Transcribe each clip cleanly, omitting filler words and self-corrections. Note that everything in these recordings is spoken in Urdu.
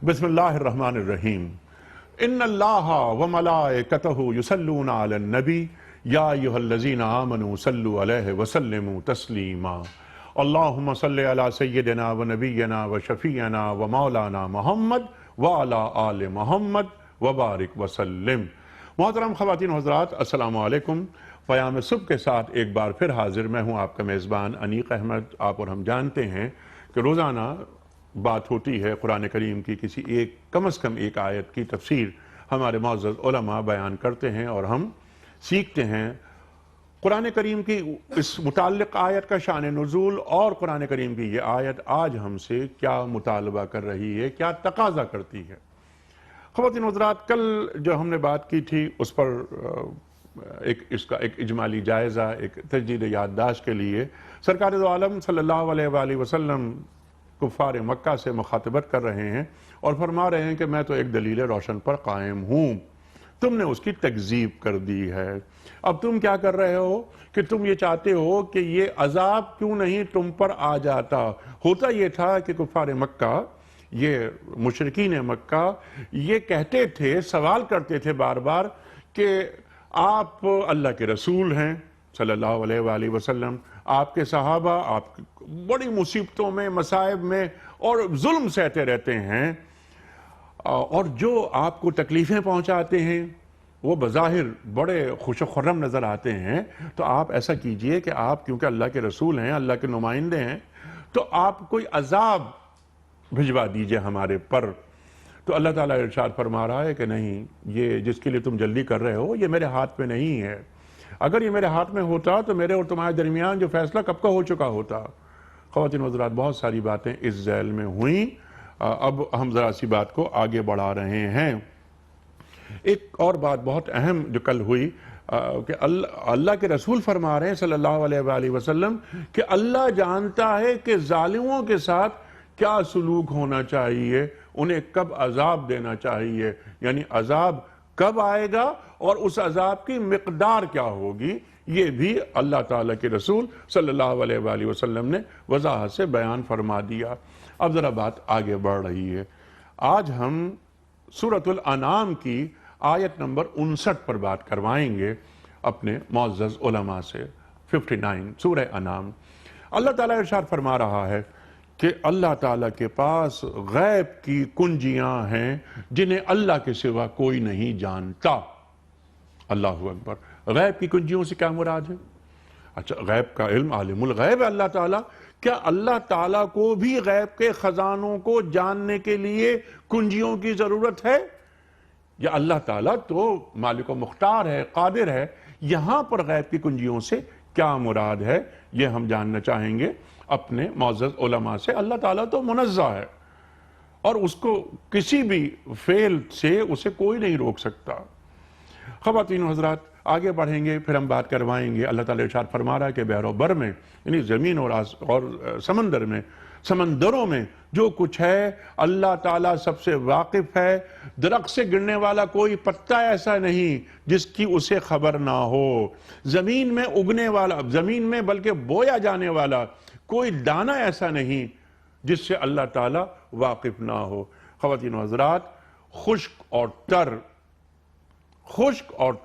بسم اللہ الرحمن الرحیم ان اللہ و ملائکتہ یصلون علی النبی یا ایھا الذین آمنوا صلوا علیہ وسلموا تسلیما اللہم صلی علی سیدنا و نبینا و شفیعنا و مولانا محمد وعلی آل محمد وبارک وسلم۔ محترم خواتین و حضرات، السلام علیکم۔ پیام صبح کے ساتھ ایک بار پھر حاضر میں ہوں آپ کا میزبان انیق احمد۔ آپ اور ہم جانتے ہیں کہ روزانہ بات ہوتی ہے قرآن کریم کی کسی ایک کم از کم ایک آیت کی تفسیر ہمارے معزز علماء بیان کرتے ہیں اور ہم سیکھتے ہیں قرآن کریم کی اس متعلق آیت کا شان نزول اور قرآن کریم کی یہ آیت آج ہم سے کیا مطالبہ کر رہی ہے، کیا تقاضا کرتی ہے۔ خواتین حضرات، کل جو ہم نے بات کی تھی اس پر اس کا ایک اجمالی جائزہ، ایک تجدید یادداشت کے لیے سرکار دو عالم صلی اللہ علیہ وآلہ وسلم کفار مکہ سے مخاطبت کر رہے ہیں اور فرما رہے ہیں کہ میں تو ایک دلیل روشن پر قائم ہوں، تم نے اس کی تکذیب کر دی ہے۔ اب تم کیا کر رہے ہو کہ تم یہ چاہتے ہو کہ یہ عذاب کیوں نہیں تم پر آ جاتا۔ ہوتا یہ تھا کہ کفار مکہ، یہ مشرکین مکہ یہ کہتے تھے، سوال کرتے تھے بار بار کہ آپ اللہ کے رسول ہیں صلی اللہ علیہ وآلہ وسلم، آپ کے صحابہ آپ بڑی مصیبتوں میں، مصائب میں اور ظلم سہتے رہتے ہیں، اور جو آپ کو تکلیفیں پہنچاتے ہیں وہ بظاہر بڑے خوش و خرم نظر آتے ہیں۔ تو آپ ایسا کیجئے کہ آپ کیونکہ اللہ کے رسول ہیں، اللہ کے نمائندے ہیں، تو آپ کوئی عذاب بھجوا دیجئے ہمارے پر۔ تو اللہ تعالیٰ ارشاد فرما رہا ہے کہ نہیں، یہ جس کے لیے تم جلدی کر رہے ہو یہ میرے ہاتھ میں نہیں ہے۔ اگر یہ میرے ہاتھ میں ہوتا تو میرے اور تمہارے درمیان جو فیصلہ کب کا ہو چکا ہوتا۔ خواتین و حضرات، بہت ساری باتیں اس ذیل میں ہوئیں، اب ہم ذرا سی بات کو آگے بڑھا رہے ہیں۔ ایک اور بات بہت اہم جو کل ہوئی کہ اللہ کے رسول فرما رہے ہیں صلی اللہ علیہ وآلہ وسلم کہ اللہ جانتا ہے کہ ظالموں کے ساتھ کیا سلوک ہونا چاہیے، انہیں کب عذاب دینا چاہیے، یعنی عذاب کب آئے گا اور اس عذاب کی مقدار کیا ہوگی، یہ بھی اللہ تعالیٰ کے رسول صلی اللہ علیہ وآلہ وسلم نے وضاحت سے بیان فرما دیا۔ اب ذرا بات آگے بڑھ رہی ہے۔ آج ہم سورۃ الانعام کی آیت نمبر 59 پر بات کروائیں گے اپنے معزز علماء سے۔ 59 سورہ انعام۔ اللہ تعالیٰ ارشاد فرما رہا ہے کہ اللہ تعالیٰ کے پاس غیب کی کنجیاں ہیں جنہیں اللہ کے سوا کوئی نہیں جانتا۔ اللہ اکبر۔ غیب کی کنجیوں سے کیا مراد ہے؟ اچھا، غیب کا علم عالم الغیب ہے اللہ تعالیٰ۔ کیا اللہ تعالیٰ کو بھی غیب کے خزانوں کو جاننے کے لیے کنجیوں کی ضرورت ہے؟ یا اللہ تعالیٰ تو مالک و مختار ہے، قادر ہے، یہاں پر غیب کی کنجیوں سے کیا مراد ہے یہ ہم جاننا چاہیں گے اپنے معزز علماء سے۔ اللہ تعالیٰ تو منزہ ہے اور اس کو کسی بھی فعل سے اسے کوئی نہیں روک سکتا۔ خواتین و حضرات، آگے بڑھیں گے، پھر ہم بات کروائیں گے۔ اللہ تعالیٰ ارشاد فرما رہا ہے کہ بحر و بر میں، یعنی زمین اور سمندر میں، سمندروں میں جو کچھ ہے اللہ تعالیٰ سب سے واقف ہے۔ درخت سے گرنے والا کوئی پتا ایسا نہیں جس کی اسے خبر نہ ہو، زمین میں اگنے والا، زمین میں بلکہ بویا جانے والا کوئی دانہ ایسا نہیں جس سے اللہ تعالیٰ واقف نہ ہو۔ خواتین و حضرات، خشک اور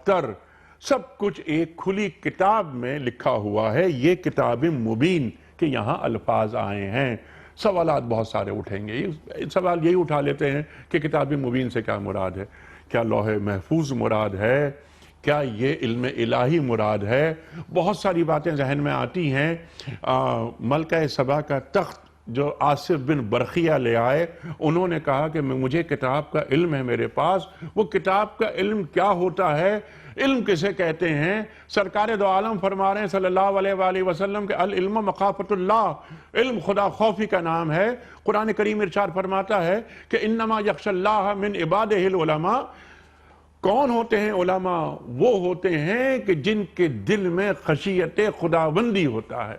تر سب کچھ ایک کھلی کتاب میں لکھا ہوا ہے۔ یہ کتاب مبین کہ یہاں الفاظ آئے ہیں۔ سوالات بہت سارے اٹھیں گے، سوال یہی اٹھا لیتے ہیں کہ کتاب مبین سے کیا مراد ہے؟ کیا لوح محفوظ مراد ہے؟ کیا یہ علم الہی مراد ہے؟ بہت ساری باتیں ذہن میں آتی ہیں۔ ملکہ سبا کا تخت جو آصف بن برخیہ لے آئے، انہوں نے کہا کہ مجھے کتاب کا علم ہے میرے پاس۔ وہ کتاب کا علم کیا ہوتا ہے؟ علم کسے کہتے ہیں؟ سرکار دو عالم فرما رہے ہیں صلی اللہ علیہ وآلہ وسلم کہ العلم مخافت اللہ، علم خدا خوفی کا نام ہے۔ قرآن کریم ارشاد فرماتا ہے کہ انما یخشی اللہ من عبادہ العلماء۔ کون ہوتے ہیں علماء؟ وہ ہوتے ہیں کہ جن کے دل میں خشیت خداوندی ہوتا ہے۔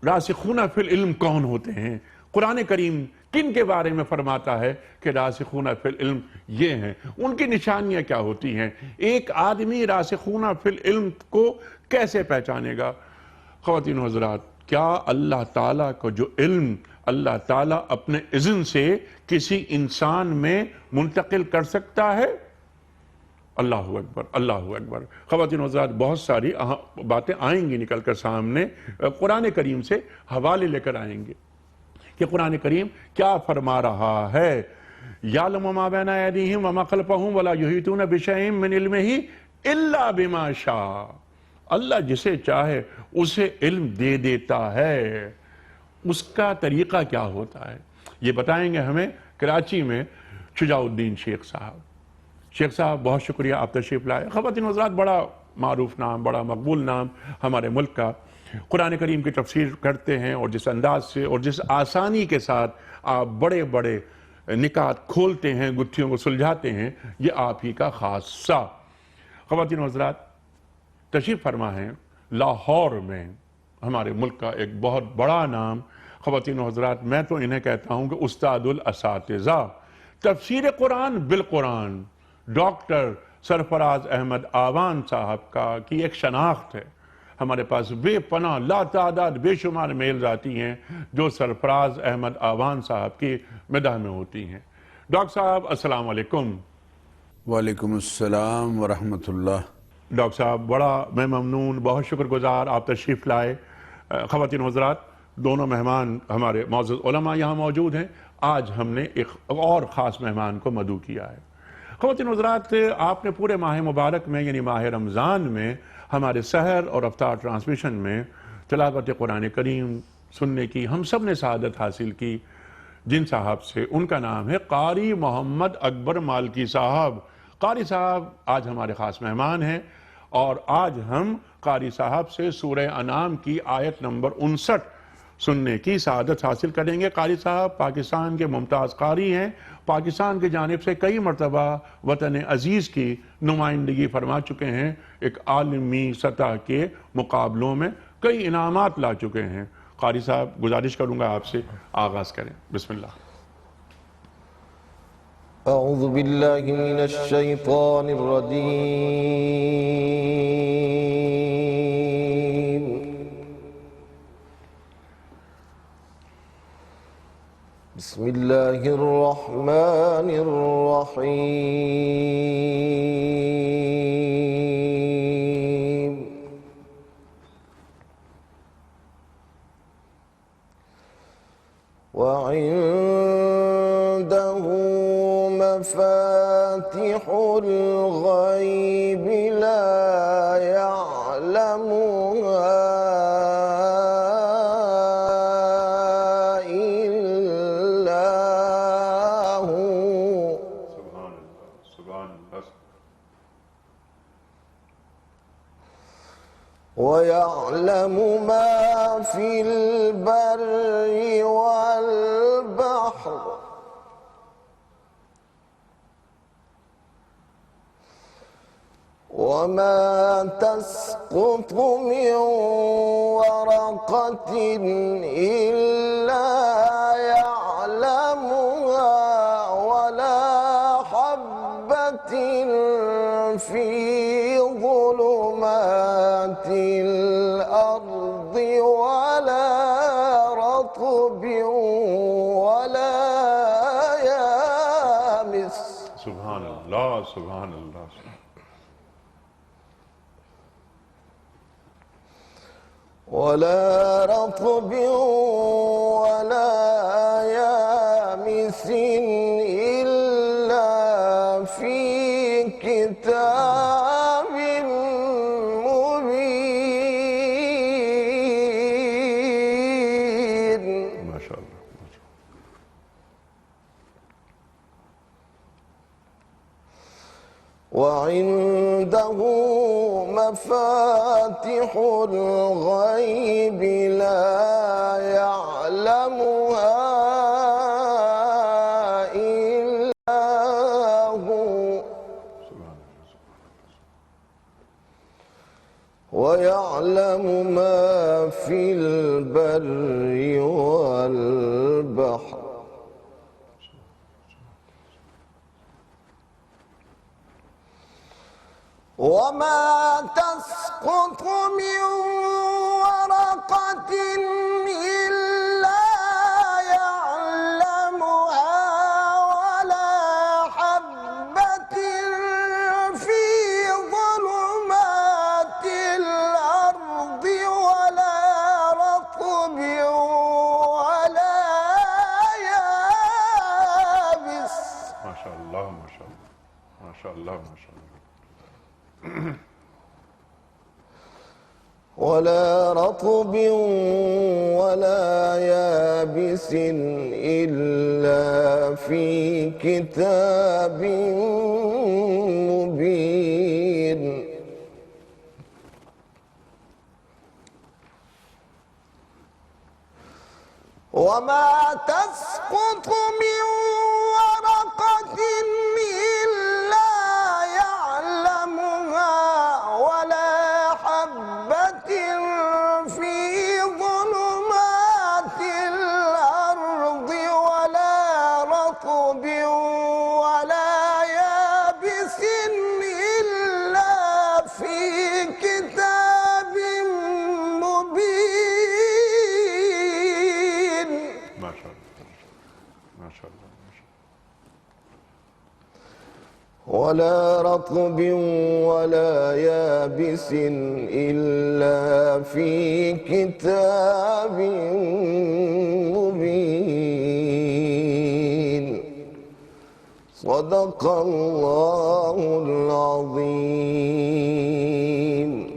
راسخون فی العلم کون ہوتے ہیں؟ قرآن کریم کن کے بارے میں فرماتا ہے کہ راسخون فی العلم یہ ہیں؟ ان کی نشانیاں کیا ہوتی ہیں؟ ایک آدمی راسخون فی العلم کو کیسے پہچانے گا؟ خواتین و حضرات، کیا اللہ تعالیٰ کو جو علم اللہ تعالیٰ اپنے اذن سے کسی انسان میں منتقل کر سکتا ہے؟ اللہ اکبر، اللہ اکبر۔ خواتین و حضرات، بہت ساری باتیں آئیں گی نکل کر سامنے، قرآن کریم سے حوالے لے کر آئیں گے کہ قرآن کریم کیا فرما رہا ہے۔ یعلم ما بین ایدیہم وما خلفہم ولا یحیطون بشیء من علمہ الا بما شاء۔ اللہ جسے چاہے اسے علم دے دیتا ہے۔ اس کا طریقہ کیا ہوتا ہے یہ بتائیں گے ہمیں کراچی میں شجاع الدین شیخ صاحب۔ شیخ صاحب بہت شکریہ، آپ تشریف لائے۔ خواتین و حضرات، بڑا معروف نام، بڑا مقبول نام ہمارے ملک کا، قرآن کریم کی تفسیر کرتے ہیں، اور جس انداز سے اور جس آسانی کے ساتھ آپ بڑے بڑے نکات کھولتے ہیں، گتھیوں کو سلجھاتے ہیں، یہ آپ ہی کا خاصہ۔ خواتین و حضرات، تشریف فرما ہے لاہور میں ہمارے ملک کا ایک بہت بڑا نام۔ خواتین و حضرات، میں تو انہیں کہتا ہوں کہ استاد الاساتذہ، تفسیر قرآن بالقرآن، ڈاکٹر سرفراز احمد آوان صاحب کی ایک شناخت ہے۔ ہمارے پاس بے پناہ لا تعداد بے شمار میلز آتی ہیں جو سرفراز احمد آوان صاحب کی مدح میں ہوتی ہیں۔ ڈاکٹر صاحب السلام علیکم۔ وعلیکم السلام ورحمۃ اللہ۔ ڈاکٹر صاحب، بڑا میں ممنون، بہت شکر گزار آپ تشریف لائے۔ خواتین و حضرات، دونوں مہمان ہمارے معزز علماء یہاں موجود ہیں۔ آج ہم نے ایک اور خاص مہمان کو مدعو کیا ہے۔ خواتین و حضرات، آپ نے پورے ماہ مبارک میں یعنی ماہ رمضان میں ہمارے سحر اور افطار ٹرانسمیشن میں تلاوت قرآن کریم سننے کی ہم سب نے سعادت حاصل کی، جن صاحب سے ان کا نام ہے قاری محمد اکبر مالکی صاحب۔ قاری صاحب آج ہمارے خاص مہمان ہیں، اور آج ہم قاری صاحب سے سورہ انعام کی آیت نمبر 59 سننے کی سعادت حاصل کریں گے۔ قاری صاحب پاکستان کے ممتاز قاری ہیں، پاکستان کی جانب سے کئی مرتبہ وطن عزیز کی نمائندگی فرما چکے ہیں، ایک عالمی سطح کے مقابلوں میں کئی انعامات لا چکے ہیں۔ قاری صاحب، گزارش کروں گا آپ سے آغاز کریں، بسم اللہ۔ اعوذ باللہ من الشیطان الرجیم، بسم اللہ الرحمن الرحیم۔ وعنده مفاتح الغیب لا يعلمها إلا هو ويعلم ما في البر والبحر وما تسقط من ورقة إلا يعلمها ولا حبة في ظلمات الأرض ولا رطب ولا يابس۔ سبحان اللہ، سبحان اللہ۔ ولا رطب ولا يابس إلا في كتاب مبين۔ ما شاء الله۔ وعنده مفاتح الغيب لا يعلمها إلا هو ويعلم ما في البر والبحر وما تسقط من ورقة ورقة إلا يعلمها ولا حبة في ظلمات الأرض ولا رطب ولا يابس. ما شاء الله ما شاء الله ما شاء الله ما شاء الله. ولا رطب ولا يابس إلا في كتاب مبين. وما تسقط من ورقة إلا يعلمها ولا حبة في ظلمات الأرض ولا رطب ولا يابس إلا في كتاب مبين. ما شاء الله ما شاء الله ما شاء الله. ولا رطب ولا يابس إلا في كتاب مبين. صدق الله العظيم.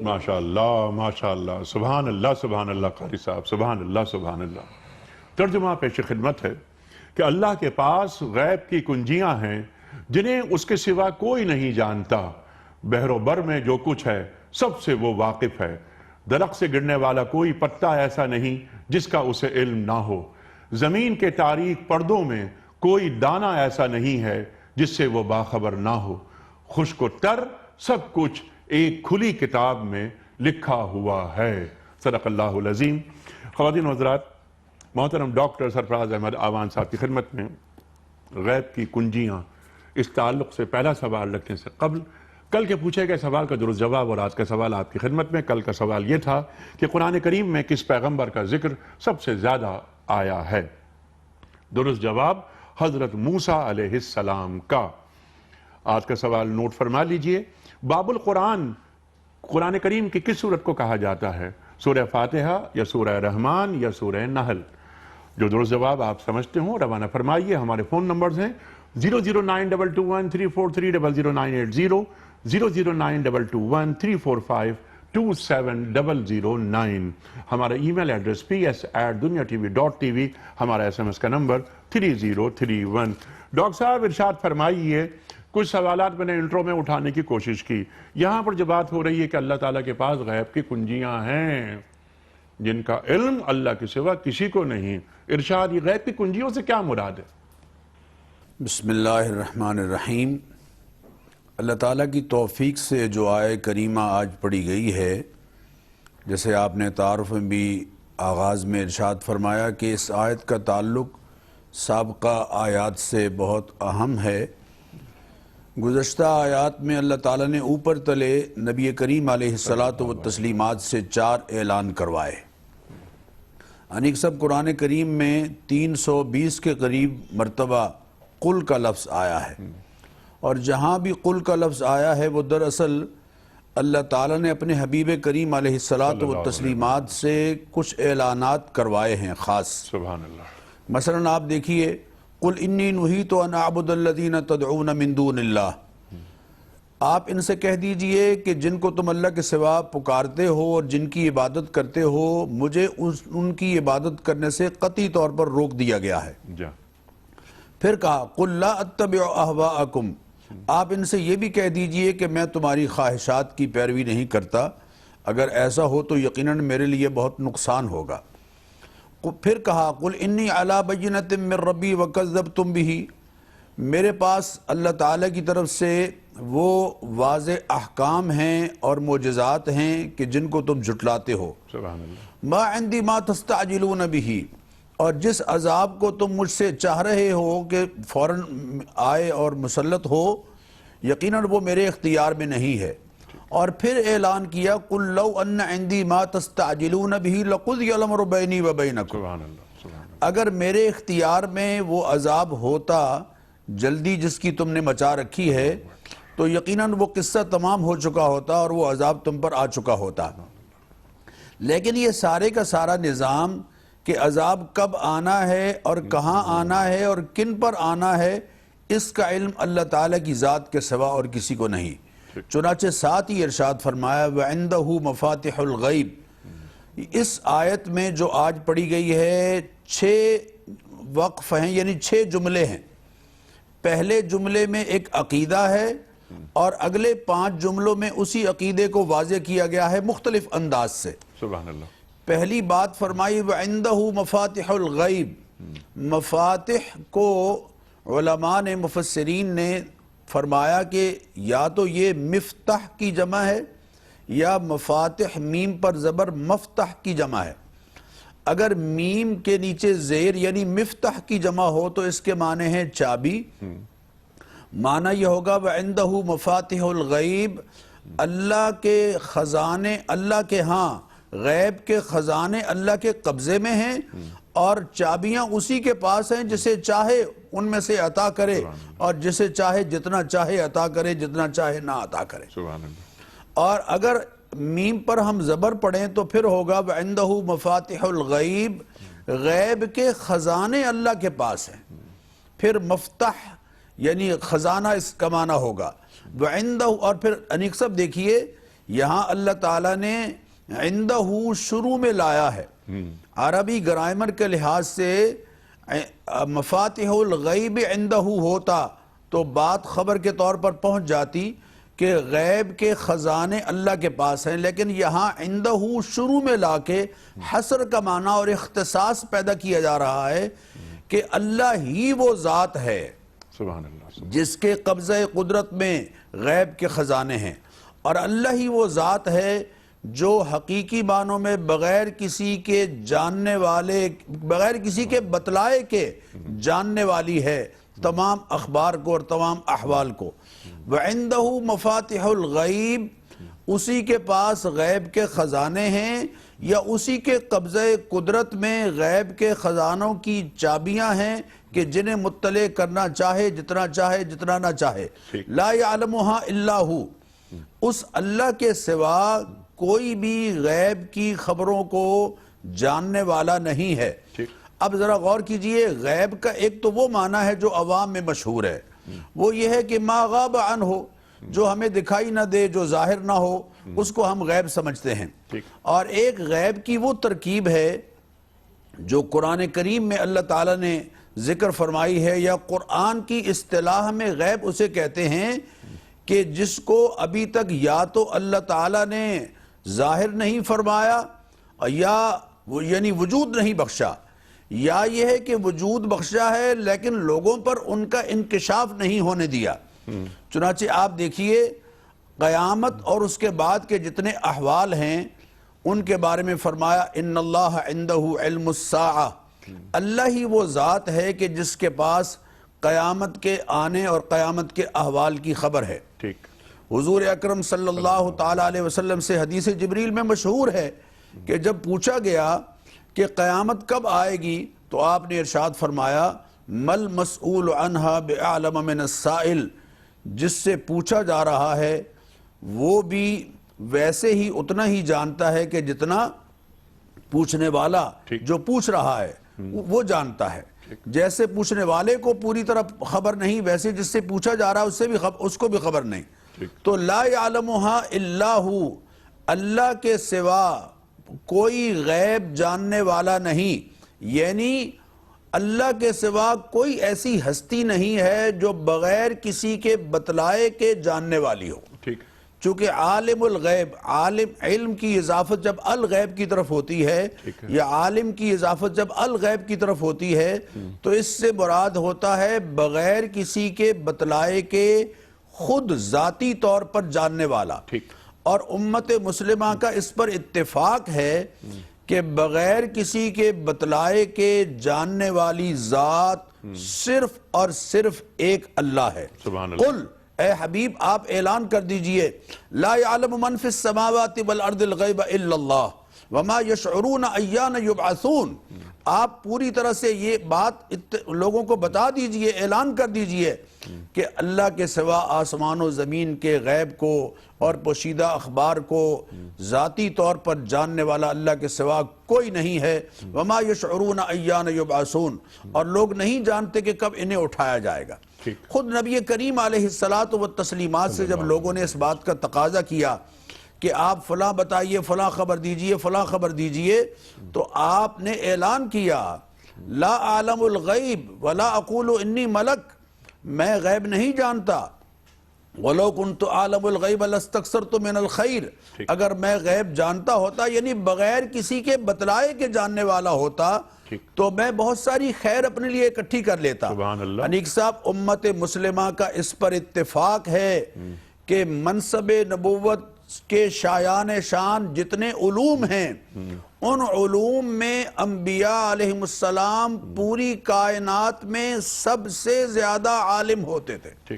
ماشاء اللہ ماشاء اللہ سبحان اللہ قاری صاحب سبحان اللہ. ترجمہ پیش خدمت ہے کہ اللہ کے پاس غیب کی کنجیاں ہیں جنہیں اس کے سوا کوئی نہیں جانتا. بحر و بر میں جو کچھ ہے سب سے وہ واقف ہے. درخت سے گرنے والا کوئی پتا ایسا نہیں جس کا اسے علم نہ ہو. زمین کے تاریک پردوں میں کوئی دانہ ایسا نہیں ہے جس سے وہ باخبر نہ ہو. خشک و تر سب کچھ ایک کھلی کتاب میں لکھا ہوا ہے. صدق اللہ العظیم. خواتین و حضرات، محترم ڈاکٹر سرفراز احمد آوان صاحب کی خدمت میں غیب کی کنجیاں اس تعلق سے پہلا سوال رکھنے سے قبل کل کے پوچھے گئے سوال کا درست جواب اور آج کا سوال آپ کی خدمت میں. کل کا سوال یہ تھا کہ قرآن کریم میں کس پیغمبر کا ذکر سب سے زیادہ آیا ہے؟ درست جواب حضرت موسیٰ علیہ السلام کا. آج کا سوال نوٹ فرما لیجئے. باب القرآن قرآن کریم کی کس سورت کو کہا جاتا ہے؟ سورہ فاتحہ یا سورہ رحمان یا سورہ نحل؟ جو درست جواب آپ سمجھتے ہوں روانہ فرمائیے. ہمارے فون نمبرز ہیں 009221343000980 0092213452709. ہمارا ای میل ایڈریس ps@duniatv.tv. ہمارا SMS کا نمبر 3031. ڈاکٹر صاحب ارشاد فرمائیے. کچھ سوالات میں نے انٹرو میں اٹھانے کی کوشش کی. یہاں پر جو بات ہو رہی ہے کہ اللہ تعالیٰ کے پاس غیب کی کنجیاں ہیں جن کا علم اللہ کے سوا کسی کو نہیں. ارشاد یہ غیب کی کنجیوں سے کیا مراد ہے؟ بسم اللہ الرحمن الرحیم. اللہ تعالیٰ کی توفیق سے جو آیہ کریمہ آج پڑھی گئی ہے، جیسے آپ نے تعارف میں بھی آغاز میں ارشاد فرمایا کہ اس آیت کا تعلق سابقہ آیات سے بہت اہم ہے. گزشتہ آیات میں اللہ تعالیٰ نے اوپر تلے نبی کریم علیہ السلام سے 4 اعلان کروائے. انیک سب قرآن کریم میں 320 کے قریب مرتبہ قل کا لفظ آیا ہے، اور جہاں بھی قل کا لفظ آیا ہے وہ دراصل اللہ تعالیٰ نے اپنے حبیب کریم علیہ السلام سے کچھ اعلانات کروائے ہیں خاص. سبحان اللہ. مثلا آپ دیکھیے قل انی نہیت ان اعبد الذین تدعون من دون اللہ. آپ ان سے کہہ دیجئے کہ جن کو تم اللہ کے سوا پکارتے ہو اور جن کی عبادت کرتے ہو مجھے ان کی عبادت کرنے سے قطعی طور پر روک دیا گیا ہے. پھر کہا قل لا اتبع اہواءکم. آپ ان سے یہ بھی کہہ دیجئے کہ میں تمہاری خواہشات کی پیروی نہیں کرتا. اگر ایسا ہو تو یقیناً میرے لیے بہت نقصان ہوگا. پھر کہا قل انی علی بینۃ من ربی وکذبتم بہ. میرے پاس اللہ تعالیٰ کی طرف سے وہ واضح احکام ہیں اور معجزات ہیں کہ جن کو تم جھٹلاتے ہو. سبحان اللہ. ما عندی ما تستعجلون بہ. اور جس عذاب کو تم مجھ سے چاہ رہے ہو کہ فوراً آئے اور مسلط ہو، یقیناً وہ میرے اختیار میں نہیں ہے. اور پھر اعلان کیا قُلْ لَوْ أَنَّ عِنْدِي مَا تَسْتَعْجِلُونَ بِهِ لَقُضِيَ الْأَمْرُ بَيْنِي وَبَيْنَكُمْ. سبحان اللہ سبحان اللہ. اگر میرے اختیار میں وہ عذاب ہوتا جلدی جس کی تم نے مچا رکھی ہے تو یقیناً وہ قصہ تمام ہو چکا ہوتا اور وہ عذاب تم پر آ چکا ہوتا. لیکن یہ سارے کا سارا نظام کہ عذاب کب آنا ہے اور کہاں آنا ہے اور کن پر آنا ہے، اس کا علم اللہ تعالیٰ کی ذات کے سوا اور کسی کو نہیں. چنانچہ ساتھ ہی ارشاد فرمایا وَعِنْدَهُ مَفَاتِحُ الْغَيْبِ. اس آیت میں جو آج پڑھی گئی ہے 6 وقف ہیں، یعنی 6 جملے ہیں. پہلے جملے میں ایک عقیدہ ہے اور اگلے 5 جملوں میں اسی عقیدے کو واضح کیا گیا ہے مختلف انداز سے. سبحان اللہ. پہلی بات فرمائی وَعِنْدَهُ مَفَاتِحُ الْغَيْبِ. مفاتح کو علماء نے مفسرین نے فرمایا کہ یا تو یہ مفتح کی جمع ہے یا مفاتح میم پر زبر مفتح کی جمع ہے. اگر میم کے نیچے زیر یعنی مفتح کی جمع ہو تو اس کے معنی ہیں چابی. معنی یہ ہوگا وَعِنْدَهُ مَفَاتِحُ الْغَيْبِ. اللہ کے خزانے اللہ کے ہاں، غیب کے خزانے اللہ کے قبضے میں ہیں اور چابیاں اسی کے پاس ہیں، جسے چاہے ان میں سے عطا کرے اور جسے چاہے جتنا چاہے عطا کرے، جتنا چاہے نہ عطا کرے. سبحان اللہ. اور اگر میم پر ہم زبر پڑھیں تو پھر ہوگا وَعِنْدَهُ مَفَاتِحُ الْغَيْبِ. غیب کے خزانے اللہ کے پاس ہیں. پھر مفتح یعنی خزانہ اس کا معنی ہوگا وَعِنْدَهُ. اور پھر انیق صاحب دیکھیے یہاں اللہ تعالیٰ نے عندہ شروع میں لایا ہے. عربی گرامر کے لحاظ سے مفاتح الغیب عندہ ہوتا تو بات خبر کے طور پر پہنچ جاتی کہ غیب کے خزانے اللہ کے پاس ہیں، لیکن یہاں عندہ شروع میں لا کے حصر کا معنی اور اختصاص پیدا کیا جا رہا ہے کہ اللہ ہی وہ ذات ہے سبحان اللہ. جس کے قبضہ قدرت میں غیب کے خزانے ہیں، اور اللہ ہی وہ ذات ہے جو حقیقی معنوں میں بغیر کسی کے جاننے والے، بغیر کسی کے بتلائے کے جاننے والی ہے تمام اخبار کو اور تمام احوال کو. وَعِنْدَهُ مَفَاتِحُ الْغَيْبِ. اسی کے پاس غیب کے خزانے ہیں یا اسی کے قبضہ قدرت میں غیب کے خزانوں کی چابیاں ہیں کہ جنہیں مطلع کرنا چاہے جتنا چاہے جتنا نہ چاہے. لا يعلمها الا هو. اس اللہ کے سوا کوئی بھی غیب کی خبروں کو جاننے والا نہیں ہے. اب ذرا غور کیجئے، غیب کا ایک تو وہ معنی ہے جو عوام میں مشہور ہے، وہ یہ ہے کہ ما غاب عنہ، جو ہمیں دکھائی نہ دے، جو ظاہر نہ ہو، اس کو ہم غیب سمجھتے ہیں. اور ایک غیب کی وہ ترکیب ہے جو قرآن کریم میں اللہ تعالیٰ نے ذکر فرمائی ہے، یا قرآن کی اصطلاح میں غیب اسے کہتے ہیں کہ جس کو ابھی تک یا تو اللہ تعالیٰ نے ظاہر نہیں فرمایا یا یعنی وجود نہیں بخشا، یا یہ ہے کہ وجود بخشا ہے لیکن لوگوں پر ان کا انکشاف نہیں ہونے دیا. چنانچہ آپ دیکھیے قیامت اور اس کے بعد کے جتنے احوال ہیں ان کے بارے میں فرمایا ان اللہ عندہ علم الساعہ. اللہ ہی وہ ذات ہے کہ جس کے پاس قیامت کے آنے اور قیامت کے احوال کی خبر ہے. ٹھیک. حضور اکرم صلی اللہ تعالیٰ علیہ وسلم سے حدیث جبریل میں مشہور ہے کہ جب پوچھا گیا کہ قیامت کب آئے گی تو آپ نے ارشاد فرمایا مل مسئول عنہا بأعلم من السائل. جس سے پوچھا جا رہا ہے وہ بھی ویسے ہی اتنا ہی جانتا ہے کہ جتنا پوچھنے والا جو پوچھ رہا ہے وہ جانتا ہے. جیسے پوچھنے والے کو پوری طرح خبر نہیں، ویسے جس سے پوچھا جا رہا ہے اس کو بھی خبر نہیں. تو لا يعلمها الا هو. اللہ کے سوا کوئی غیب جاننے والا نہیں، یعنی اللہ کے سوا کوئی ایسی ہستی نہیں ہے جو بغیر کسی کے بتلائے کے جاننے والی ہو. ٹھیک. چونکہ عالم الغیب، عالم علم کی اضافت جب الغیب کی طرف ہوتی ہے یا عالم کی اضافت جب الغیب کی طرف ہوتی ہے تو اس سے مراد ہوتا ہے بغیر کسی کے بتلائے کے خود ذاتی طور پر جاننے والا. اور امت مسلمہ کا اس پر اتفاق ہے کہ بغیر کسی کے بتلائے کے جاننے والی ذات صرف اور صرف ایک اللہ ہے. قل، اے حبیب آپ اعلان کر دیجئے لا یعلم من فی السماوات والارض الغیب الا اللہ وما یشعرون ایان یبعثون. آپ پوری طرح سے یہ بات لوگوں کو بتا دیجئے، اعلان کر دیجئے کہ اللہ کے سوا آسمان و زمین کے غیب کو اور پوشیدہ اخبار کو ذاتی طور پر جاننے والا اللہ کے سوا کوئی نہیں ہے. وما یشعرون ایان یبعثون، اور لوگ نہیں جانتے کہ کب انہیں اٹھایا جائے گا. خود نبی کریم علیہ الصلاۃ والتسلیمات سے جب لوگوں نے اس بات کا تقاضا کیا کہ آپ فلاں بتائیے، فلاں خبر دیجئے، فلاں خبر دیجئے، تو آپ نے اعلان کیا لا اعلم الغیب ولا اقول انی ملک، میں غیب نہیں جانتا. وَلَوْ كُنْتُ أَعْلَمُ الْغَيْبَ لَاسْتَكْثَرْتُ مِنَ الْخَيْرِ، اگر میں غیب جانتا ہوتا یعنی بغیر کسی کے بتلائے کے جاننے والا ہوتا تو میں بہت ساری خیر اپنے لیے اکٹھی کر لیتا. سبحان اللہ. انیق صاحب امت مسلمہ کا اس پر اتفاق ہے کہ منصب نبوت کے شایان شان جتنے علوم ہیں ان علوم میں انبیاء علیہ السلام پوری کائنات میں سب سے زیادہ عالم ہوتے تھے.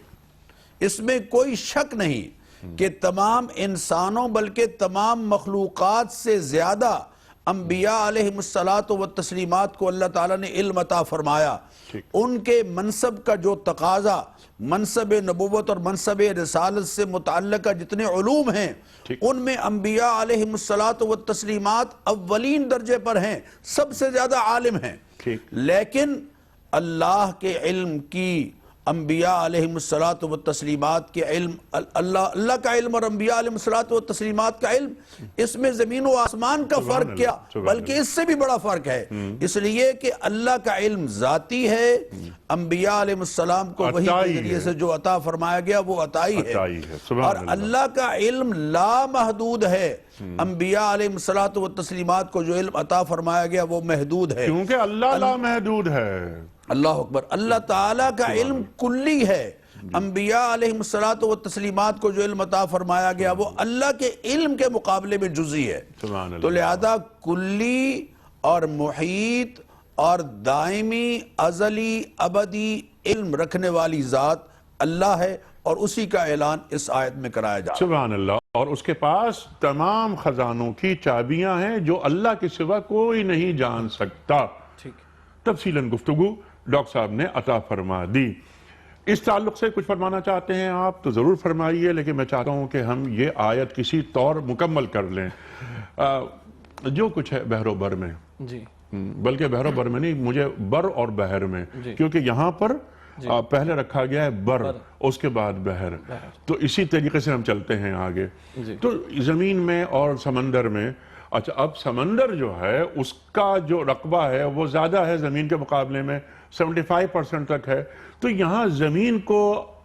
اس میں کوئی شک نہیں کہ تمام انسانوں بلکہ تمام مخلوقات سے زیادہ انبیاء علیہ السلام کو اللہ تعالیٰ نے علم عطا فرمایا. ان کے منصب کا جو تقاضا منصب نبوت اور منصب رسالت سے متعلقہ جتنے علوم ہیں ان میں انبیاء علیہ السلام اولین درجے پر ہیں، سب سے زیادہ عالم ہیں. لیکن اللہ کے علم کی انبیاء علیہ السلام کے علم، اللہ کا علم اور انبیاء علیہ السلام کا علم، اس میں زمین و آسمان کا فرق کیا بلکہ اس سے بھی بڑا فرق ہے. اس لیے کہ اللہ کا علم ذاتی ہے، انبیاء علیہ السلام کو وحی کے ذریعے سے جو عطا فرمایا گیا وہ عطائی ہے، اور اللہ کا علم لا محدود ہے. انبیاء علیہ السلام کو جو علم عطا فرمایا گیا وہ محدود ہے، کیونکہ اللہ لا محدود ہے. اللہ اکبر. اللہ تعالیٰ کا علم کلی ہے. انبیاء علیہ السلام کو جو علم عطا فرمایا گیا وہ اللہ کے علم کے مقابلے میں جزئی ہے. تو لہذا کلی اور محیط اور دائمی ازلی ابدی علم رکھنے والی ذات اللہ ہے، اور اسی کا اعلان اس آیت میں کرایا جا رہا ہے. سبحان اللہ. اور اس کے پاس تمام خزانوں کی چابیاں ہیں جو اللہ کے سوا کوئی نہیں جان سکتا. تفصیلاً گفتگو ڈاکٹر صاحب نے عطا فرما دی. اس تعلق سے کچھ فرمانا چاہتے ہیں آپ تو ضرور فرمائیے، لیکن میں چاہتا ہوں کہ ہم یہ آیت کسی طور مکمل کر لیں. جو کچھ ہے بحر و بر میں، بلکہ بحر و بر میں نہیں، مجھے بر اور بحر میں، کیونکہ یہاں پر پہلے رکھا گیا ہے بر اس کے بعد بحر، تو اسی طریقے سے ہم چلتے ہیں آگے. تو زمین میں اور سمندر میں، اچھا اب سمندر جو ہے اس کا جو رقبہ ہے وہ زیادہ ہے زمین کے مقابلے میں، 75% تک ہے. تو یہاں زمین کو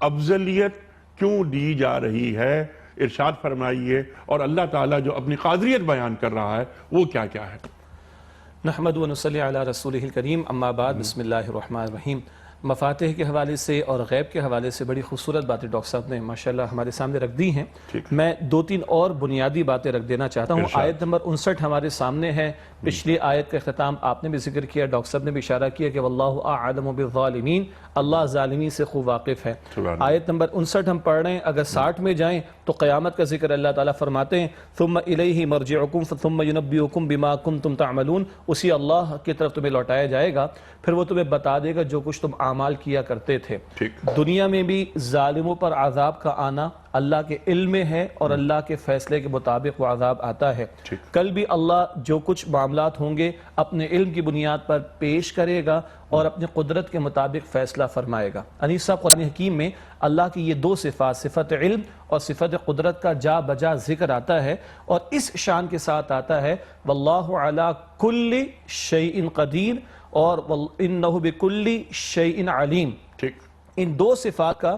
افضلیت کیوں دی جا رہی ہے؟ ارشاد فرمائیے. اور اللہ تعالیٰ جو اپنی قادریت بیان کر رہا ہے وہ کیا کیا ہے؟ نحمد و نصلی علی رسولہ الکریم، اما بعد، بسم اللہ الرحمن الرحیم. مفاتح کے حوالے سے اور غیب کے حوالے سے بڑی خوبصورت باتیں ڈاکٹر صاحب نے ماشاءاللہ ہمارے سامنے رکھ دی ہیں. میں 2-3 اور بنیادی باتیں رکھ دینا چاہتا ہوں. آیت نمبر 59 ہمارے سامنے ہے. پچھلی آیت کا اختتام آپ نے بھی ذکر کیا، ڈاکٹر صاحب نے بھی اشارہ کیا کہ واللہ اعلم بالظالمین، اللہ ظالمین سے خوب واقف ہے. آیت نمبر 59 ہم پڑھ رہے ہیں. اگر 60 میں جائیں تو قیامت کا ذکر اللہ تعالیٰ فرماتے ہیں ثم الیہ مرجعکم ثم ینبئکم بما کنتم تعملون، اسی اللہ کی طرف تمہیں لوٹایا جائے گا، پھر وہ تمہیں بتا دے گا جو کچھ تم اعمال کیا کرتے تھے. دنیا میں بھی ظالموں پر عذاب کا آنا اللہ کے علم میں ہے اور اللہ کے فیصلے کے مطابق وہ عذاب آتا ہے. کل بھی اللہ جو کچھ معاملات ہوں گے اپنے علم کی بنیاد پر پیش کرے گا اور اپنی قدرت کے مطابق فیصلہ فرمائے گا. انیس صاحب قرآن حکیم میں اللہ کی یہ 2 صفات، صفت علم اور صفت قدرت کا جا بجا ذکر آتا ہے، اور اس شان کے ساتھ آتا ہے واللہ علی کل شیء قدیر اور انہ بکل شیء علیم. ان 2 صفات کا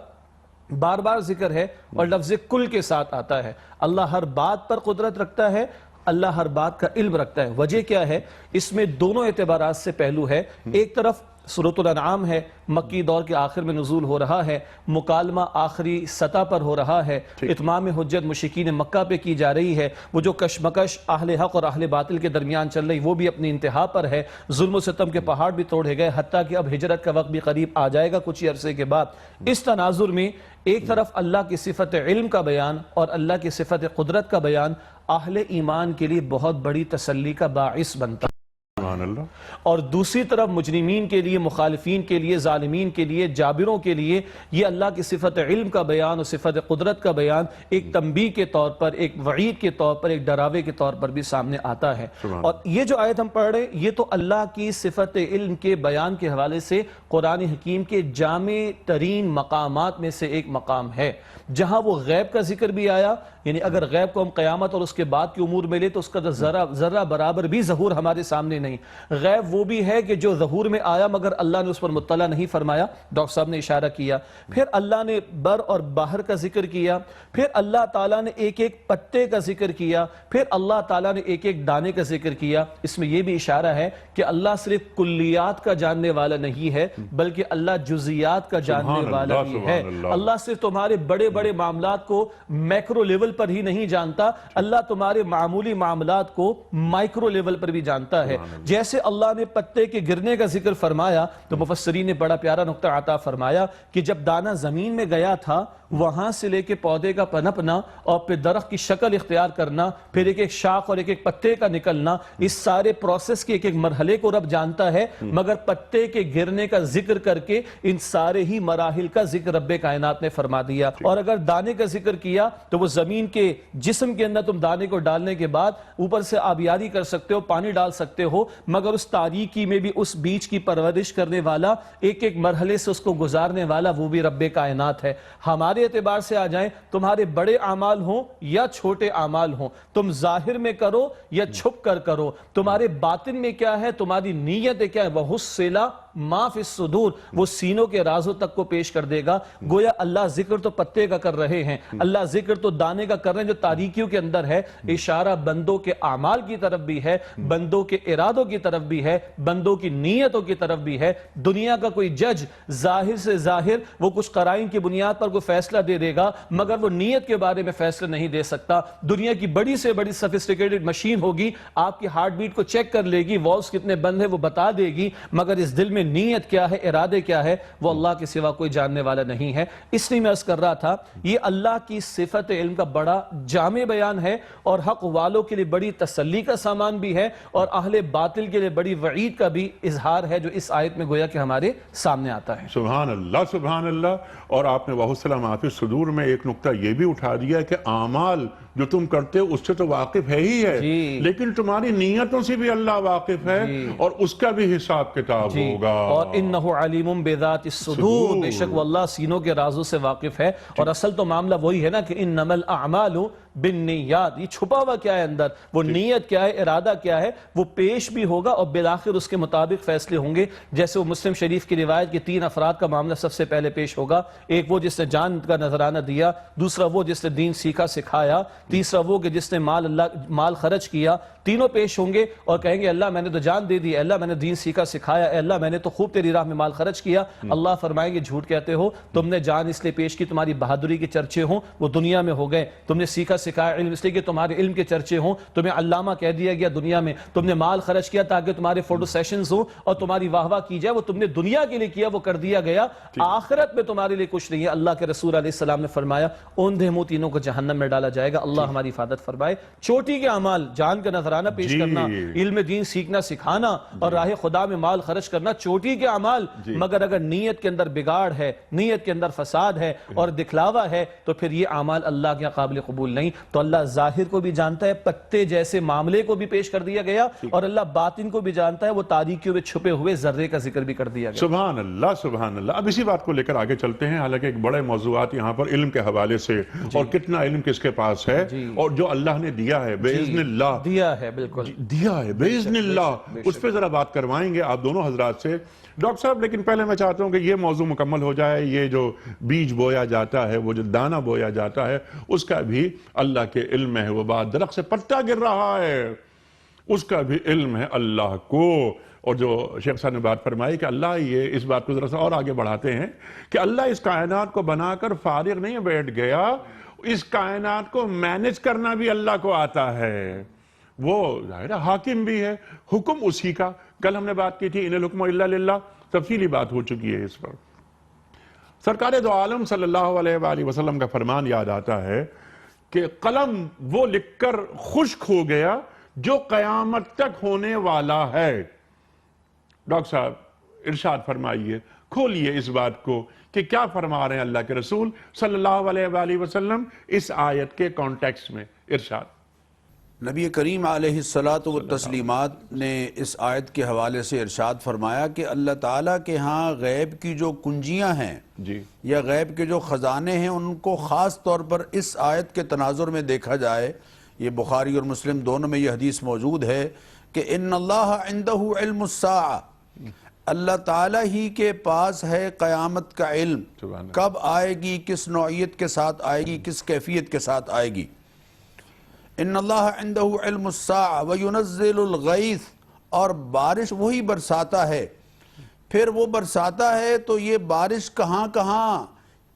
بار بار ذکر ہے اور لفظ کل کے ساتھ آتا ہے. اللہ ہر بات پر قدرت رکھتا ہے، اللہ ہر بات کا علم رکھتا ہے. وجہ کیا ہے؟ اس میں دونوں اعتبارات سے پہلو ہے. ایک طرف سورۃ الانعام ہے، مکی دور کے آخر میں نزول ہو رہا ہے، مکالمہ آخری سطح پر ہو رہا ہے، اتمام حجت مشرکین مکہ پہ کی جا رہی ہے، وہ جو کشمکش اہل حق اور اہل باطل کے درمیان چل رہی وہ بھی اپنی انتہا پر ہے، ظلم و ستم کے پہاڑ بھی توڑے گئے، حتیٰ کہ اب ہجرت کا وقت بھی قریب آ جائے گا کچھ ہی عرصے کے بعد۔ اس تناظر میں ایک طرف اللہ کی صفت علم کا بیان اور اللہ کی صفت قدرت کا بیان اہل ایمان کے لیے بہت بڑی تسلی کا باعث بنتا ہے، سبحان اللہ، اور دوسری طرف مجرمین کے لیے، مخالفین کے لیے، ظالمین کے لیے، جابروں کے لیے یہ اللہ کی صفت علم کا بیان اور صفت قدرت کا بیان ایک تنبیہ کے طور پر، ایک وعید کے طور پر، ایک ڈراوے کے طور پر بھی سامنے آتا ہے۔ اور یہ جو آیت ہم پڑھ رہے ہیں یہ تو اللہ کی صفت علم کے بیان کے حوالے سے قرآن حکیم کے جامع ترین مقامات میں سے ایک مقام ہے، جہاں وہ غیب کا ذکر بھی آیا، یعنی اگر غیب کو ہم قیامت اور اس کے بعد کی امور میں لے تو اس کا ذرہ برابر بھی ظہور ہمارے سامنے نہیں۔ غیب وہ بھی ہے کہ جو ظہور میں آیا مگر اللہ نے اس پر مطلع نہیں فرمایا، ڈاکٹر صاحب نے اشارہ کیا، پھر اللہ نے بر اور باہر کا ذکر کیا، پھر اللہ تعالیٰ نے ایک ایک پتے کا ذکر کیا، پھر اللہ تعالیٰ نے ایک ایک دانے کا ذکر کیا۔ اس میں یہ بھی اشارہ ہے کہ اللہ صرف کلیات کا جاننے والا نہیں ہے بلکہ اللہ جزیات کا جاننے والا بھی ہے۔ اللہ صرف تمہارے بڑے بڑے معاملات کو میکرو لیول پر ہی نہیں جانتا، اللہ تمہارے معمولی معاملات کو مائکرو لیول پر بھی جانتا ہے۔ جیسے اللہ نے پتے کے گرنے کا ذکر فرمایا تو مفسرین نے بڑا پیارا نقطہ عطا فرمایا کہ جب دانہ زمین میں گیا تھا وہاں سے لے کے پودے کا پنپنا اور پھر درخت کی شکل اختیار کرنا، پھر ایک ایک شاخ اور ایک ایک پتے کا نکلنا، اس سارے پروسیس کے ایک ایک مرحلے کو رب جانتا ہے، مگر پتے کے گرنے کا ذکر کر کے ان سارے ہی مراحل کا ذکر رب کائنات نے فرما دیا۔ اور اگر دانے کا ذکر کیا تو وہ زمین کے جسم کے اندر تم دانے کو ڈالنے کے بعد اوپر سے آبیاری کر سکتے ہو، پانی ڈال سکتے ہو، مگر اس تاریکی میں بھی اس بیج کی پرورش کرنے والا، ایک ایک مرحلے سے اس کو گزارنے والا وہ بھی رب کائنات ہے۔ ہمارے اعتبار سے آ جائیں، تمہارے بڑے اعمال ہوں یا چھوٹے اعمال ہوں، تم ظاہر میں کرو یا چھپ کر کرو، تمہارے باطن میں کیا ہے، تمہاری نیت کیا ہے، وَحُصِّلَ مَا فِي الصُّدُورِ، وہ سینوں کے رازوں تک کو پیش کر دے گا۔ گویا اللہ ذکر تو پتے کا کر رہے ہیں، اللہ ذکر تو دانے کا کر رہے ہیں جو تاریکیوں کے اندر ہے، اشارہ بندوں کے اعمال کی طرف بھی ہے، بندوں کے ارادوں کی طرف بھی ہے، بندوں کی نیتوں کی طرف بھی ہے۔ دنیا کا کوئی جج ظاہر سے ظاہر وہ کچھ قرائن کی بنیاد پر کوئی فیصلہ دے دے گا مگر وہ نیت کے بارے میں فیصلہ نہیں دے سکتا۔ دنیا کی بڑی سے بڑی سفسٹیکیٹڈ مشین ہوگی، آپ کی ہارٹ بیٹ کو چیک کر لے گی، والز کتنے بند ہیں وہ بتا دے گی، مگر اس دل میں نیت کیا ہے، ارادے کیا ہے، وہ اللہ کے سوا کوئی جاننے والا نہیں ہے۔ اس لیے میں عرض کر رہا تھا یہ اللہ کی صفت علم کا بڑا جامع بیان ہے اور حق والوں کے لیے بڑی تسلی کا سامان بھی ہے اور اہل باطل کے لیے بڑی وعید کا بھی اظہار ہے جو اس آیت میں گویا کہ ہمارے سامنے آتا ہے۔ سبحان اللہ، سبحان اللہ۔ اور آپ نے وَحُصِّلَ مَا فِي الصُّدُورِ میں ایک نقطہ یہ بھی اٹھا دیا کہ اعمال جو تم کرتے ہو اس سے تو واقف ہے ہی ہے، لیکن تمہاری نیتوں سے بھی اللہ واقف ہے اور اس کا بھی حساب کتاب ہوگا۔ اور انہ علیم بذات الصدور، بے شک وہ اللہ سینوں کے رازوں سے واقف ہے۔ اور اصل تو معاملہ وہی ہے نا کہ انما الاعمال بالنیات، یہ چھپا ہوا کیا ہے اندر، وہ نیت کیا ہے، ارادہ کیا ہے، وہ پیش بھی ہوگا اور بالآخر اس کے مطابق فیصلے ہوں گے۔ جیسے وہ مسلم شریف کی روایت کی 3 افراد کا معاملہ سب سے پہلے پیش ہوگا، ایک وہ جس نے جان کا نذرانہ دیا، دوسرا وہ جس نے دین سیکھا سکھایا، تیسرا وہ کہ جس نے مال خرچ کیا۔ تینوں پیش ہوں گے اور کہیں گے اللہ میں نے تو جان دے دی، اللہ میں نے دین سیکھا سکھایا، اللہ میں نے تو خوب تیری راہ میں مال خرچ کیا۔ اللہ فرمائیں گے جھوٹ کہتے ہو، تم نے جان اس لیے پیش کی تمہاری بہادری کے چرچے ہوں، وہ دنیا میں ہو گئے، تم نے سیکھا سکھایا علم اس لیے کہ تمہارے علم کے چرچے ہوں، تمہیں علامہ کہہ دیا گیا دنیا میں، تم نے مال خرچ کیا تاکہ تمہارے فوٹو سیشنز ہوں اور تمہاری واہ واہ کی جائے، وہ تم نے دنیا کے لیے کیا، وہ کر دیا گیا، آخرت میں تمہارے لیے کچھ نہیں ہے۔ اللہ کے رسول علیہ السلام نے فرمایا اوندھے منہ تینوں کو جہنم میں ڈالا جائے گا، اللہ ہماری حفاظت فرمائے۔ چوٹی کے اعمال، جان کا نذرانہ پیش کرنا، علم دین سیکھنا سکھانا اور راہ خدا میں مال خرچ کرنا، چوٹی کے اعمال، مگر اگر نیت کے اندر بگاڑ ہے، نیت کے اندر فساد ہے اور دکھلاوا ہے تو پھر یہ اعمال اللہ کے قابل قبول نہیں۔ تو اللہ ظاہر کو بھی جانتا ہے، پتے جیسے معاملے کو بھی پیش کر دیا گیا، اور اللہ باطن کو بھی جانتا ہے، وہ تاریکیوں میں چھپے ہوئے ذرے کا ذکر بھی کر دیا گیا۔ سبحان اللہ، سبحان اللہ۔ اب اسی بات کو لے کر آگے چلتے ہیں، حالانکہ ایک بڑے موضوعات یہاں پر علم کے حوالے سے اور کتنا علم کس کے پاس ہے اور جو اللہ نے دیا ہے بِإِذْنِ اللہ، دیا ہے، بالکل دیا ہے بِإِذْنِ اللہ، اس پہ ذرا بات کروائیں گے آپ دونوں حضرات سے ڈاکٹر صاحب۔ لیکن پہلے میں چاہتا ہوں کہ یہ موضوع مکمل ہو جائے، یہ جو بیج بویا جاتا ہے، وہ جو دانہ بویا جاتا ہے، اس کا بھی اللہ کے علم میں ہے، وہ بات درخت سے پتا گر رہا ہے، اس کا بھی علم ہے اللہ کو. اور جو شیخ صاحب نے بات فرمائی کہ اللہ یہ اس بات کو ذرا سا اور آگے بڑھاتے ہیں کہ اللہ اس کائنات کو بنا کر فارغ نہیں بیٹھ گیا, اس کائنات کو مینج کرنا بھی اللہ کو آتا ہے. وہ ظاہر حاکم بھی ہے, حکم اسی کا. کل ہم نے بات کی تھی ان الحکم الا للہ, تفصیلی بات ہو چکی ہے اس پر. سرکار دو عالم صلی اللہ علیہ وآلہ وسلم کا فرمان یاد آتا ہے کہ قلم وہ لکھ کر خشک ہو گیا جو قیامت تک ہونے والا ہے. ڈاکٹر صاحب ارشاد فرمائیے, کھولیے اس بات کو کہ کیا فرما رہے ہیں اللہ کے رسول صلی اللہ علیہ وآلہ وسلم اس آیت کے کانٹیکسٹ میں. ارشاد. نبی کریم علیہ الصلاۃ والتسلیمات نے اس آیت کے حوالے سے ارشاد فرمایا کہ اللہ تعالیٰ کے ہاں غیب کی جو کنجیاں ہیں جی یا غیب کے جو خزانے ہیں ان کو خاص طور پر اس آیت کے تناظر میں دیکھا جائے. یہ بخاری اور مسلم دونوں میں یہ حدیث موجود ہے کہ ان اللہ عندہ علم الساعہ, اللہ تعالیٰ ہی کے پاس ہے قیامت کا علم, کب آئے گی, کس نوعیت کے ساتھ آئے گی, کس کیفیت کے ساتھ آئے گی. ان اللہ عندہ علم الساعہ وینزل الغیث, اور بارش وہی برساتا ہے. پھر وہ برساتا ہے تو یہ بارش کہاں کہاں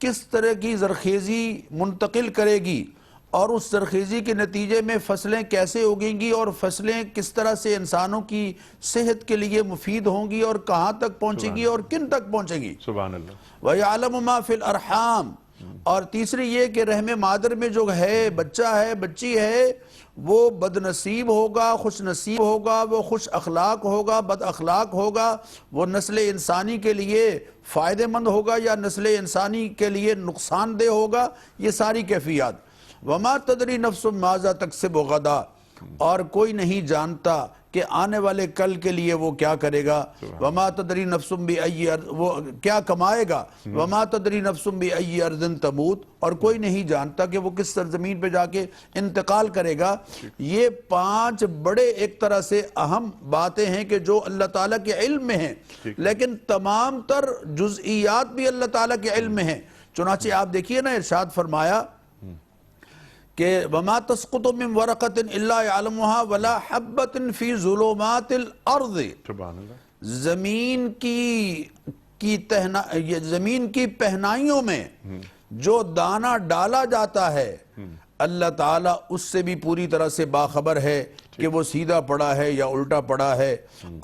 کس طرح کی زرخیزی منتقل کرے گی, اور اس زرخیزی کے نتیجے میں فصلیں کیسے اگیں گی, اور فصلیں کس طرح سے انسانوں کی صحت کے لیے مفید ہوں گی, اور کہاں تک پہنچیں گی اور کن تک پہنچیں گی. سبحان اللہ. وَيَعْلَمُ مَا فِي الْأَرْحَامِ, اور تیسری یہ کہ رحم مادر میں جو ہے بچہ ہے, بچی ہے, وہ بد نصیب ہوگا, خوش نصیب ہوگا, وہ خوش اخلاق ہوگا, بد اخلاق ہوگا, وہ نسل انسانی کے لیے فائدہ مند ہوگا یا نسل انسانی کے لیے نقصان دہ ہوگا. یہ ساری کیفیات. وَمَا تَدْرِي نَفْسٌ مَاذَا تَكْسِبُ غَدًا, اور کوئی نہیں جانتا کہ آنے والے کل کے لیے وہ کیا کرے گا. وَمَا تَدْرِي نَفْسٌ بِأَيِّ أَرْضٍ, وہ کیا کمائے گا. وَمَا تَدْرِي نَفْسٌ بِأَيِّ أَرْضٍ تَمُوتُ, اور کوئی نہیں جانتا کہ وہ کس سرزمین پہ جا کے انتقال کرے گا. یہ 5 بڑے ایک طرح سے اہم باتیں ہیں کہ جو اللہ تعالیٰ کے علم میں ہیں, لیکن تمام تر جزئیات بھی اللہ تعالیٰ کے علم میں ہیں. چنانچہ آپ دیکھیے نا, ارشاد فرمایا کہ وَمَا تَسْقُطُ مِن وَرَقَةٍ إِلَّا يَعْلَمُهَا وَلَا حَبَّةٍ فِي ظُلُمَاتِ الْأَرْضِ, سبحان اللہ. زمین کی پہنائیوں میں جو دانہ ڈالا جاتا ہے, اللہ تعالیٰ اس سے بھی پوری طرح سے باخبر ہے کہ وہ سیدھا پڑا ہے یا الٹا پڑا ہے,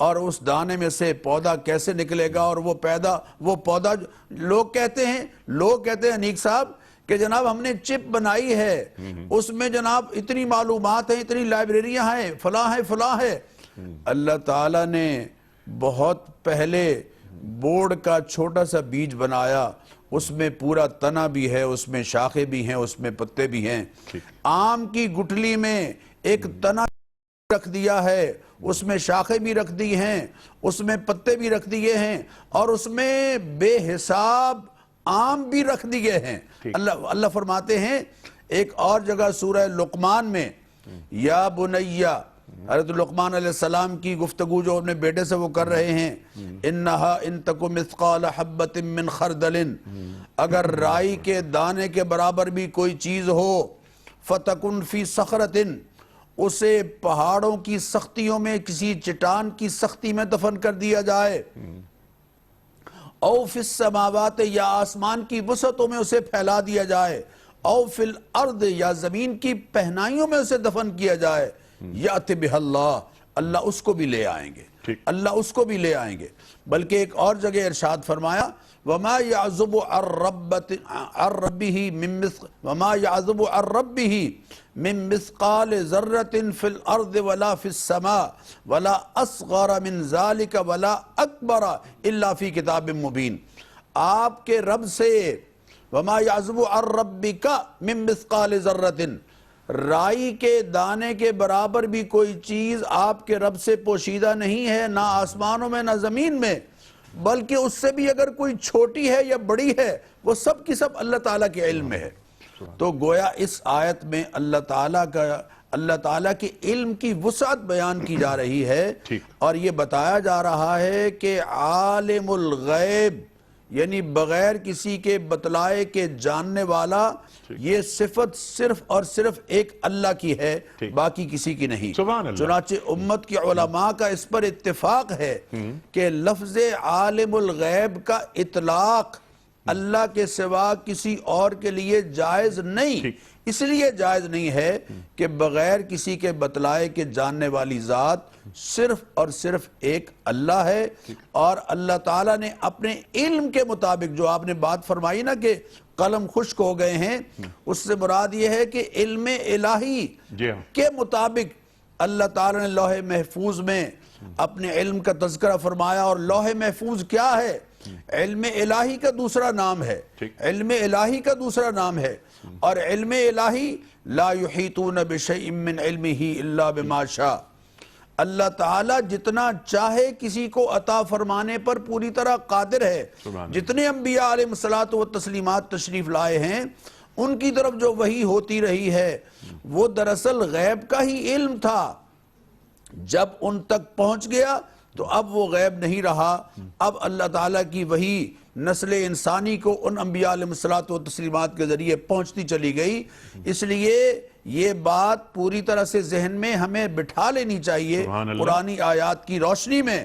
اور اس دانے میں سے پودا کیسے نکلے گا, اور وہ پودا لوگ کہتے ہیں انیق صاحب کہ جناب ہم نے چپ بنائی ہے, اس میں جناب اتنی معلومات ہیں, اتنی لائبریریاں ہیں, فلاں ہے. اللہ تعالیٰ نے بہت پہلے بورڈ کا چھوٹا سا بیج بنایا, اس میں پورا تنا بھی ہے, اس میں شاخیں بھی ہیں, اس میں پتے بھی ہیں. آم کی گٹھلی میں ایک تنا رکھ دیا ہے, اس میں شاخیں بھی رکھ دی ہیں, اس میں پتے بھی رکھ دیے ہیں, اور اس میں بے حساب آم بھی رکھ دیے ہیں. اللہ فرماتے ہیں ایک اور جگہ سورہ لقمان میں, یا بنیہ, حضرت لقمان علیہ السلام کی گفتگو جو اپنے بیٹے سے وہ کر رہے ہیں, انہا ان تک مثقال حبۃ من خردل, اگر رائی کے دانے کے برابر بھی کوئی چیز ہو, فتکن فی صخرۃ, اسے پہاڑوں کی سختیوں میں کسی چٹان کی سختی میں دفن کر دیا جائے, او فی السماوات, یا آسمان کی وسعتوں میں اسے پھیلا دیا جائے, او فی الارض, یا زمین کی پہنائیوں میں اسے دفن کیا جائے, یأتی بہ اللہ, اللہ اس کو بھی لے آئیں گے, اللہ اس کو بھی لے آئیں گے. بلکہ ایک اور جگہ ارشاد فرمایا, وما يعزب عن ربه من مثقال ذرة في الارض ولا في السماء ولا اصغر من ذلك ولا اکبر الا في کتاب مبین. آپ کے رب سے, وما يعزب عن ربك من مثقال ذرة, رائی کے دانے کے برابر بھی کوئی چیز آپ کے رب سے پوشیدہ نہیں ہے, نہ آسمانوں میں نہ زمین میں, بلکہ اس سے بھی اگر کوئی چھوٹی ہے یا بڑی ہے, وہ سب کی سب اللہ تعالیٰ کے علم میں ہے. تو گویا اس آیت میں اللہ تعالیٰ کے علم کی وسعت بیان کی جا رہی ہے, اور یہ بتایا جا رہا ہے کہ عالم الغیب یعنی بغیر کسی کے بتلائے کے جاننے والا، یہ صفت صرف اور صرف ایک اللہ کی ہے، باقی کسی کی نہیں۔ سبحان اللہ۔ چنانچہ امت کے علماء کا اس پر اتفاق ہے کہ لفظ عالم الغیب کا اطلاق اللہ کے سوا کسی اور کے لیے جائز نہیں، اس لیے جائز نہیں ہے کہ بغیر کسی کے بتلائے کے جاننے والی ذات صرف اور صرف ایک اللہ ہے، اور اللہ تعالیٰ نے اپنے علم کے مطابق، جو آپ نے بات فرمائی نا کہ قلم خشک ہو گئے ہیں، اس سے مراد یہ ہے کہ علم الہی کے مطابق اللہ تعالیٰ نے لوح محفوظ میں اپنے علم کا تذکرہ فرمایا۔ اور لوح محفوظ کیا ہے؟ علم الہی کا دوسرا نام ہے، علم الہی کا دوسرا نام ہے، اور علم الہی لا یحیطون بشیء من علمہ الا بما شاء۔ اللہ تعالیٰ جتنا چاہے کسی کو عطا فرمانے پر پوری طرح قادر ہے۔ جتنے انبیاء علیہ الصلوۃ والتسلیمات تشریف لائے ہیں، ان کی طرف جو وحی ہوتی رہی ہے وہ دراصل غیب کا ہی علم تھا، جب ان تک پہنچ گیا تو اب وہ غیب نہیں رہا، اب اللہ تعالیٰ کی وحی نسل انسانی کو ان انبیاء علیہ الصلوۃ والتسلیمات کے ذریعے پہنچتی چلی گئی۔ اس لیے یہ بات پوری طرح سے ذہن میں ہمیں بٹھا لینی چاہیے قرآنی آیات کی روشنی میں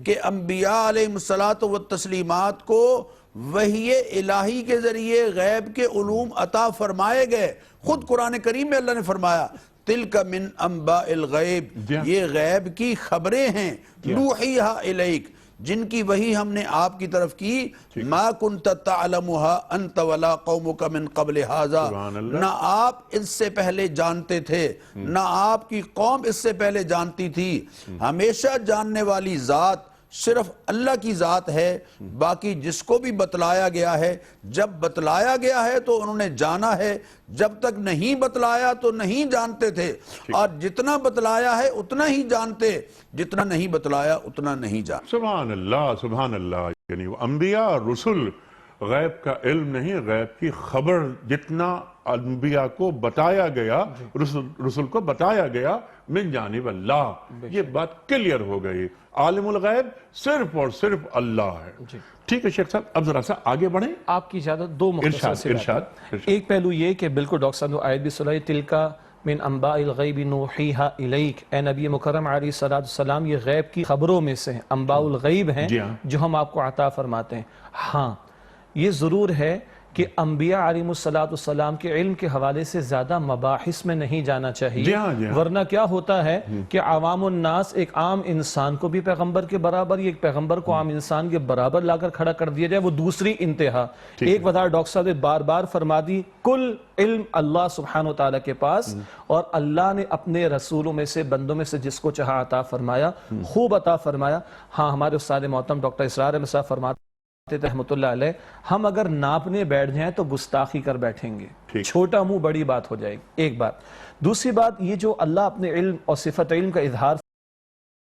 کہ انبیاء علیہ الصلوۃ والتسلیمات کو وحی الہی کے ذریعے غیب کے علوم عطا فرمائے گئے۔ خود قرآن کریم میں اللہ نے فرمایا تِلْكَ مِنْ أَنْبَاءِ الْغَيْبِ، یہ غیب کی خبریں ہیں، نُوحِيهَا إِلَيْكَ، جن کی وحی ہم نے آپ کی طرف کی، مَا كُنْتَ تَعْلَمُهَا أَنْتَ وَلَا قَوْمُكَ مِنْ قَبْلِ هَذَا، نہ آپ اس سے پہلے جانتے تھے، نہ آپ کی قوم اس سے پہلے جانتی تھی۔ ہمیشہ جاننے والی ذات صرف اللہ کی ذات ہے، باقی جس کو بھی بتلایا گیا ہے، جب بتلایا گیا ہے تو انہوں نے جانا ہے، جب تک نہیں بتلایا تو نہیں جانتے تھے، اور جتنا بتلایا ہے اتنا ہی جانتے، جتنا نہیں بتلایا اتنا نہیں جانتے۔ سبحان اللہ، سبحان اللہ۔ یعنی انبیاء اور رسل غیب کا علم نہیں، غیب کی خبر جتنا انبیاء کو بتایا گیا، رسل کو بتایا گیا من جانب اللہ، یہ بات کلیئر ہو گئی۔ عالم الغیب صرف اور صرف اللہ ہے۔ ٹھیک ہے شیخ صاحب، اب ذرا سا آگے بڑھیں۔ آپ کی اجازت، دو مختصر سی باتیں۔ ایک پہلو یہ کہ بالکل ڈاکٹر صاحب نے آیت بھی سنائی، تلکا من انباء الغیب نوحیہا الیک، اے نبی مکرم علیہ السلام، یہ غیب کی خبروں میں سے انباء الغیب ہیں جو ہم آپ کو عطا فرماتے ہیں۔ ہاں یہ ضرور ہے کہ انبیاء علیہ السلام کے علم کے حوالے سے زیادہ مباحث میں نہیں جانا چاہیے، ورنہ کیا ہوتا ہے کہ عوام الناس، ایک عام انسان کو بھی پیغمبر کے برابر، ایک پیغمبر کو عام انسان کے برابر لا کر کھڑا کر دیا جائے، وہ دوسری انتہا۔ ایک وضاحت ڈاکٹر صاحب نے بار بار فرما دی، کل علم اللہ سبحانہ وتعالیٰ کے پاس، اور اللہ نے اپنے رسولوں میں سے، بندوں میں سے جس کو چاہا عطا فرمایا، خوب عطا فرمایا۔ ہاں ہمارے استاد محترم ڈاکٹر اسرار احمد صاحب فرماتے رحمۃ اللہ علیہ، ہم اگر ناپنے بیٹھ جائیں تو گستاخی کر بیٹھیں گے، چھوٹا منہ بڑی بات ہو جائے گی، ایک بات۔ دوسری بات، یہ جو اللہ اپنے علم اور صفت علم کا اظہار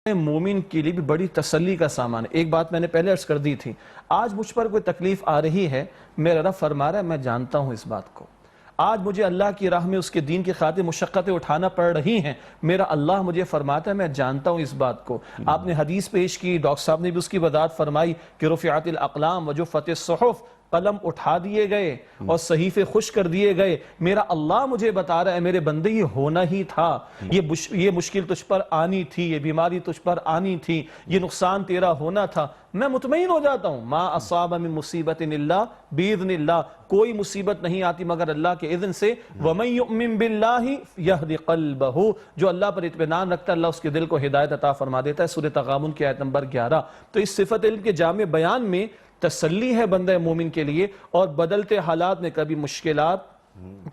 مومن کے لیے بھی بڑی تسلی کا سامان ہے۔ ایک بات میں نے پہلے عرض کر دی تھی، آج مجھ پر کوئی تکلیف آ رہی ہے، میرا رب فرما رہا ہے میں جانتا ہوں اس بات کو، آج مجھے اللہ کی راہ میں اس کے دین کی خاطر مشقتیں اٹھانا پڑ رہی ہیں، میرا اللہ مجھے فرماتا ہے میں جانتا ہوں اس بات کو۔ آپ نے حدیث پیش کی، ڈاکٹر صاحب نے بھی اس کی وضاحت فرمائی کہ رفعت الاقلام وجفت الصحف، قلم اٹھا دیے گئے اور صحیفے خشک کر دیے گئے، میرا اللہ مجھے بتا رہا ہے میرے بندے یہ ہونا ہی تھا، یہ مشکل تجھ پر آنی تھی، یہ بیماری تجھ پر آنی تھی، یہ نقصان تیرا ہونا تھا، میں مطمئن ہو جاتا ہوں۔ ما اصاب من مصیبت الا باذن اللہ، کوئی مصیبت نہیں آتی مگر اللہ کے اذن سے۔ ومن یؤمن باللہ یہد قلبہ، جو اللہ پر اطمینان رکھتا ہے اللہ اس کے دل کو ہدایت عطا فرما دیتا ہے۔ سورہ تغابن کی آیت نمبر 11۔ تو اس صفت علم کے جامع بیان میں تسلی ہے بندہ مومن کے لیے، اور بدلتے حالات میں کبھی مشکلات،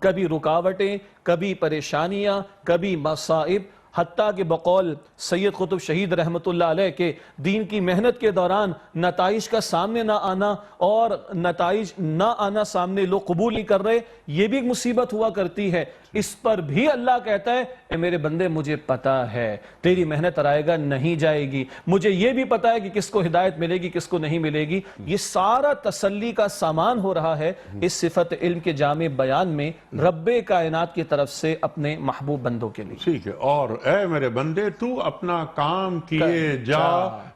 کبھی رکاوٹیں، کبھی پریشانیاں، کبھی مصائب، حتیٰ کہ بقول سید قطب شہید رحمت اللہ علیہ کے دین کی محنت کے دوران نتائج کا سامنے نہ آنا، اور نتائج نہ آنا سامنے لوگ قبول نہیں کر رہے، یہ بھی ایک مصیبت ہوا کرتی ہے۔ اس پر بھی اللہ کہتا ہے اے میرے بندے مجھے پتا ہے تیری محنت رائے گا نہیں جائے گی، مجھے یہ بھی پتا ہے کہ کس کو ہدایت ملے گی کس کو نہیں ملے گی۔ یہ سارا تسلی کا سامان ہو رہا ہے اس صفت علم کے جامع بیان میں رب کائنات کی طرف سے اپنے محبوب بندوں کے لیے۔ ٹھیک ہے، اور اے میرے بندے تو اپنا کام کیے جا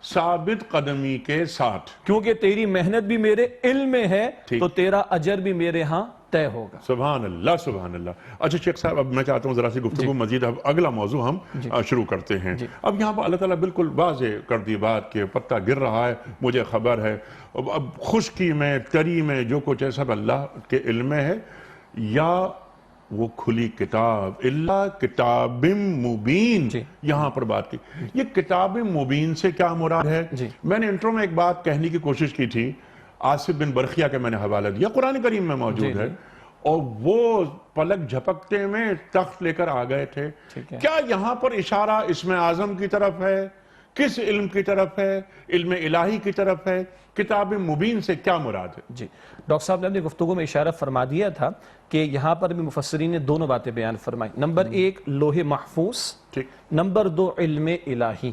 ثابت قدمی کے ساتھ، کیونکہ تیری محنت بھی میرے علم میں ہے ٹھیک۔ تو تیرا اجر بھی میرے ہاں طے ہوگا۔ سبحان اللہ سبحان اللہ۔ اچھا شیخ صاحب، اب میں چاہتا ہوں ذرا سی گفتگو مزید، اب اگلا موضوع ہم شروع کرتے ہیں۔ اب یہاں پر اللہ تعالیٰ بالکل واضح کر دی بات کہ پتہ گر رہا ہے، مجھے خبر ہے، اب خشکی میں تری میں جو کچھ ہے سب اللہ کے علم میں ہے، یا وہ کھلی کتاب، اللہ کتاب مبین، یہاں پر بات کی۔ یہ کتاب مبین سے کیا مراد ہے؟ میں نے انٹرو میں ایک بات کہنے کی کوشش کی تھی، آصف بن برخیہ کا میں نے حوالہ دیا، قرآن کریم میں موجود ہے، اور وہ پلک جھپکتے میں تخت لے کر آ گئے تھے۔ کیا یہاں پر اشارہ اسم اعظم کی طرف ہے؟ کس علم کی طرف ہے؟ علم الہی کی طرف ہے؟ کتاب مبین سے کیا مراد ہے؟ جی ڈاکٹر صاحب نے اپنی گفتگو میں اشارہ فرما دیا تھا کہ یہاں پر بھی مفسرین نے دونوں باتیں بیان فرمائی۔ نمبر 1 لوح محفوظ، نمبر 2 علم الہی،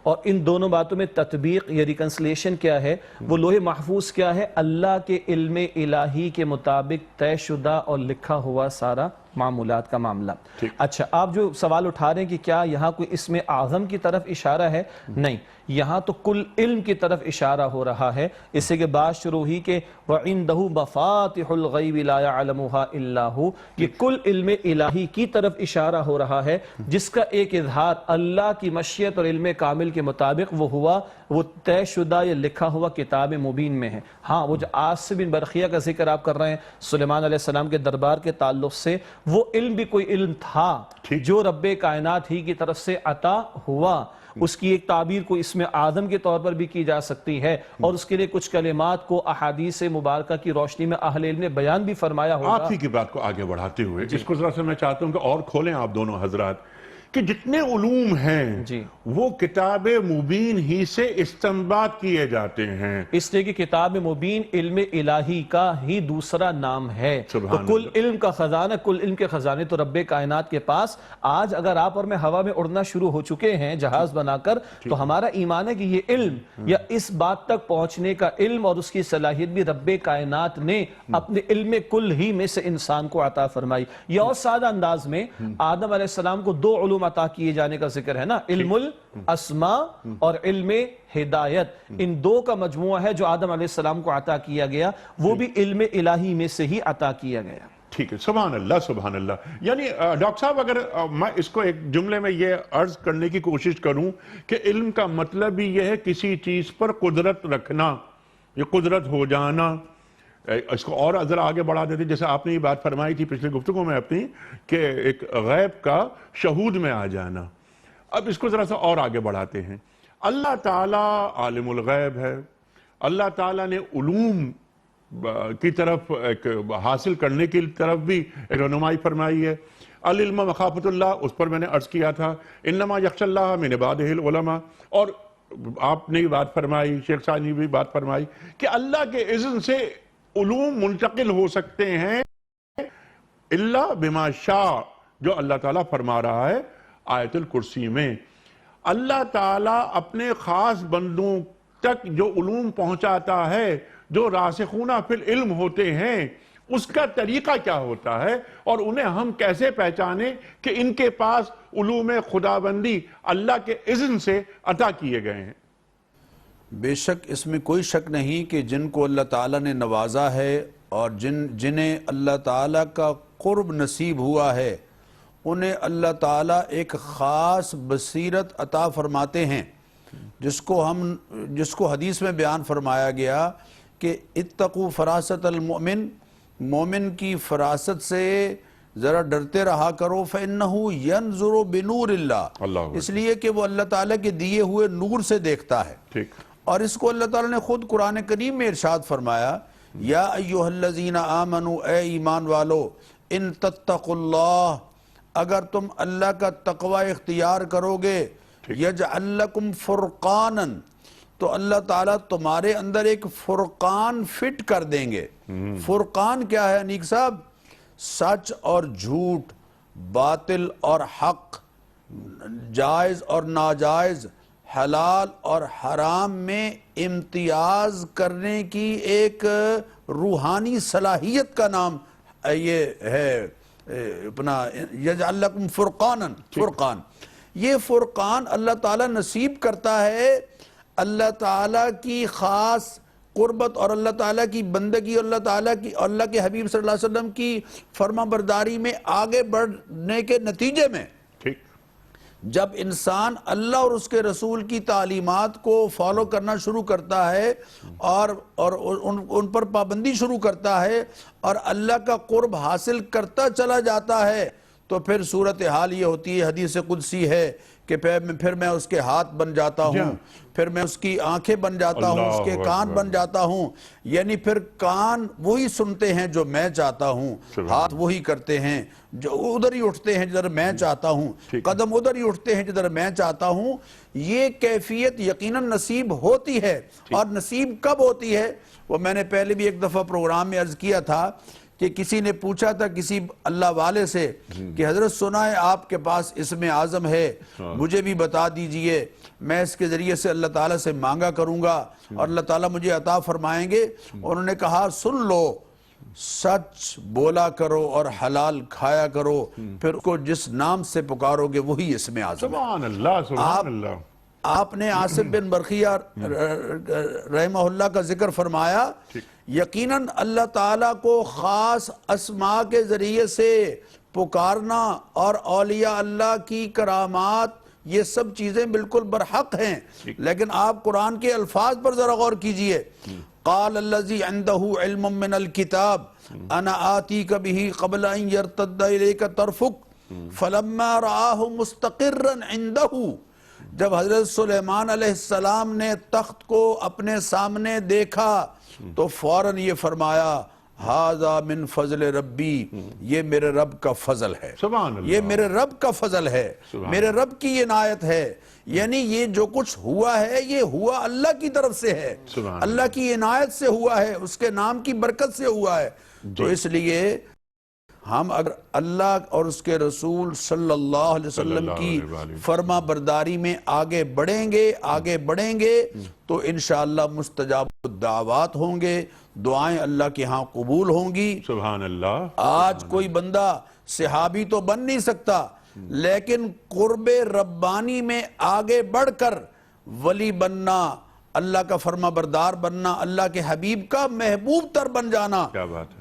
اور ان دونوں باتوں میں تطبیق یا ریکنسلیشن کیا ہے؟ وہ لوح محفوظ کیا ہے؟ اللہ کے علم الہی کے مطابق طے شدہ اور لکھا ہوا سارا معمولات کا معاملہ۔ اچھا، آپ جو سوال اٹھا رہے ہیں کہ کیا یہاں کوئی اسم اعظم کی طرف اشارہ ہے؟ نہیں، یہاں تو کل علم کی طرف اشارہ ہو رہا ہے۔ اس سے کہ بات شروع ہی کہ وَعِندَهُ مَفَاتِحُ الْغَيْبِ لَا يَعْلَمُهَا إِلَّا هُ، یہ کل علم الہی کی طرف اشارہ ہو رہا ہے، جس کا ایک اظہار اللہ کی مشیت اور علم کامل کے مطابق وہ ہوا، وہ طے شدہ یا لکھا ہوا کتاب مبین میں ہے۔ ہاں، وہ جو آصف بن برخیہ کا ذکر آپ کر رہے ہیں سلیمان علیہ السلام کے دربار کے تعلق سے، وہ علم بھی کوئی علم تھا جو رب کائنات ہی کی طرف سے عطا ہوا۔ اس کی ایک تعبیر کو اسم اعظم کے طور پر بھی کی جا سکتی ہے، اور اس کے لیے کچھ کلمات کو احادیث مبارکہ کی روشنی میں اہل علم نے بیان بھی فرمایا ہوگا۔ آپ ہی کی بات کو آگے بڑھاتے ہوئے اس کو ذرا سے میں چاہتا ہوں کہ اور کھولیں آپ دونوں حضرات، کہ جتنے علوم ہیں وہ کتاب مبین ہی سے استنباط کیے جاتے ہیں، اس لیے کہ کتاب مبین علم الہی کا ہی دوسرا نام ہے۔ تو کل علم کا خزانہ، کل علم کے خزانے تو رب کائنات کے پاس۔ آج اگر آپ اور میں ہوا میں اڑنا شروع ہو چکے ہیں جہاز بنا کر، تو ہمارا ایمان ہے کہ یہ علم یا اس بات تک پہنچنے کا علم اور اس کی صلاحیت بھی رب کائنات نے اپنے علم کل ہی میں سے انسان کو عطا فرمائی۔ یا اور سادہ انداز میں آدم علیہ السلام کو 2 علوم عطا کیے جانے کا ذکر ہے نا، علم الاسماء اور علم ہدایت، ان 2 کا مجموعہ ہے جو آدم علیہ السلام کو عطا کیا گیا، وہ بھی علم الہی میں سے ہی عطا کیا گیا۔ ٹھیک ہے، سبحان اللہ سبحان اللہ۔ یعنی ڈاکٹر صاحب، اگر میں اس کو ایک جملے میں یہ عرض کرنے کی کوشش کروں کہ علم کا مطلب ہی یہ ہے کسی چیز پر قدرت رکھنا، یہ قدرت ہو جانا۔ اس کو اور ذرا آگے بڑھا دیتے، جیسے آپ نے یہ بات فرمائی تھی پچھلے گفتگو میں اپنی، کہ ایک غیب کا شہود میں آ جانا۔ اب اس کو ذرا سا اور آگے بڑھاتے ہیں۔ اللہ تعالیٰ عالم الغیب ہے، اللہ تعالیٰ نے علوم کی طرف ایک حاصل کرنے کی طرف بھی رہنمائی فرمائی ہے۔ العلم مخافت اللہ، اس پر میں نے عرض کیا تھا، انما یخشی اللہ من عبادہ العلماء، اور آپ نے بھی بات فرمائی، شیخ صاحب نے بھی بات فرمائی کہ اللہ کے اذن سے علوم منتقل ہو سکتے ہیں، اللہ بما شاء، جو اللہ تعالیٰ فرما رہا ہے آیت الکرسی میں۔ اللہ تعالیٰ اپنے خاص بندوں تک جو علوم پہنچاتا ہے، جو راسخون فی العلم ہوتے ہیں، اس کا طریقہ کیا ہوتا ہے، اور انہیں ہم کیسے پہچانے کہ ان کے پاس علوم خداوندی اللہ کے اذن سے عطا کیے گئے ہیں؟ بے شک اس میں کوئی شک نہیں کہ جن کو اللہ تعالیٰ نے نوازا ہے اور جنہیں اللہ تعالیٰ کا قرب نصیب ہوا ہے، انہیں اللہ تعالیٰ ایک خاص بصیرت عطا فرماتے ہیں، جس کو حدیث میں بیان فرمایا گیا کہ اتقوا فراست المؤمن، مومن کی فراست سے ذرا ڈرتے رہا کرو، فإنہ ینظر بنور اللہ، اس لیے کہ وہ اللہ تعالیٰ کے دیے ہوئے نور سے دیکھتا ہے۔ اور اس کو اللہ تعالیٰ نے خود قرآن کریم میں ارشاد فرمایا، یا ایہا الذین آمنوا، اے ایمان والو، ان تتقوا اللہ، اگر تم اللہ کا تقوی اختیار کرو گے، یجعل لکم فرقانا، تو اللہ تعالیٰ تمہارے اندر ایک فرقان فٹ کر دیں گے۔ فرقان کیا ہے انیک صاحب؟ سچ اور جھوٹ، باطل اور حق، جائز اور ناجائز، حلال اور حرام میں امتیاز کرنے کی ایک روحانی صلاحیت کا نام یہ ہے اپنا یجعل لکم فرقانا، فرقان۔ یہ فرقان اللہ تعالیٰ نصیب کرتا ہے اللہ تعالیٰ کی خاص قربت اور اللہ تعالیٰ کی بندگی اور اللہ کے حبیب صلی اللہ علیہ وسلم کی فرما برداری میں آگے بڑھنے کے نتیجے میں ٹھیک جب انسان اللہ اور اس کے رسول کی تعلیمات کو فالو کرنا شروع کرتا ہے اور ان پر پابندی شروع کرتا ہے اور اللہ کا قرب حاصل کرتا چلا جاتا ہے تو پھر صورتحال یہ ہوتی ہے، حدیث قدسی ہے کہ پھر میں اس کے ہاتھ بن جاتا ہوں، پھر میں اس کی آنکھیں بن جاتا ہوں، اس کے کان بن جاتا ہوں، یعنی پھر کان وہی سنتے ہیں جو میں چاہتا ہوں، ہاتھ وہی کرتے ہیں جو ادھر ہی اٹھتے ہیں جدھر میں چاہتا ہوں، قدم ادھر ہی اٹھتے ہیں جدھر میں چاہتا ہوں۔ یہ کیفیت یقیناً نصیب ہوتی ہے، اور نصیب کب ہوتی ہے وہ میں نے پہلے بھی ایک دفعہ پروگرام میں عرض کیا تھا کہ کسی نے پوچھا تھا کسی اللہ والے سے کہ حضرت سنا ہے آپ کے پاس اسم اعظم ہے، مجھے بھی بتا دیجئے، میں اس کے ذریعے سے اللہ تعالیٰ سے مانگا کروں گا اور اللہ تعالیٰ مجھے عطا فرمائیں گے۔ انہوں نے کہا سن لو، سچ بولا کرو اور حلال کھایا کرو، پھر کو جس نام سے پکارو گے وہی اسم اعظم ہے۔ سبحان اللہ سبحان اللہ۔ آپ نے عاصم بن برقیہ رحمہ اللہ کا ذکر فرمایا، یقیناً اللہ تعالیٰ کو خاص اسماء کے ذریعے سے پکارنا اور اولیاء اللہ کی کرامات یہ سب چیزیں بالکل برحق ہیں، لیکن آپ قرآن کے الفاظ پر ذرا غور کیجئے۔ قال الذی عنده علم من الکتاب انا آتیک به قبل ان یرتد الیک طرفک فلما رآہ مستقرا عنده، جب حضرت سلیمان علیہ السلام نے تخت کو اپنے سامنے دیکھا تو فوراً یہ فرمایا ھذا من فضل ربی، یہ میرے رب کا فضل ہے، سبحان اللہ، یہ میرے رب کا فضل ہے، میرے رب کی عنایت ہے، یعنی یہ جو کچھ ہوا ہے یہ ہوا اللہ کی طرف سے ہے، اللہ کی عنایت سے ہوا ہے، اس کے نام کی برکت سے ہوا ہے۔ تو اس لیے ہم اگر اللہ اور اس کے رسول صلی اللہ علیہ وسلم کی فرما برداری میں آگے بڑھیں گے تو انشاءاللہ مستجاب الدعوات ہوں گے، دعائیں اللہ کے ہاں قبول ہوں گی۔ سبحان اللہ۔ آج کوئی بندہ صحابی تو بن نہیں سکتا، لیکن قرب ربانی میں آگے بڑھ کر ولی بننا، اللہ کا فرما بردار بننا، اللہ کے حبیب کا محبوب تر بن جانا،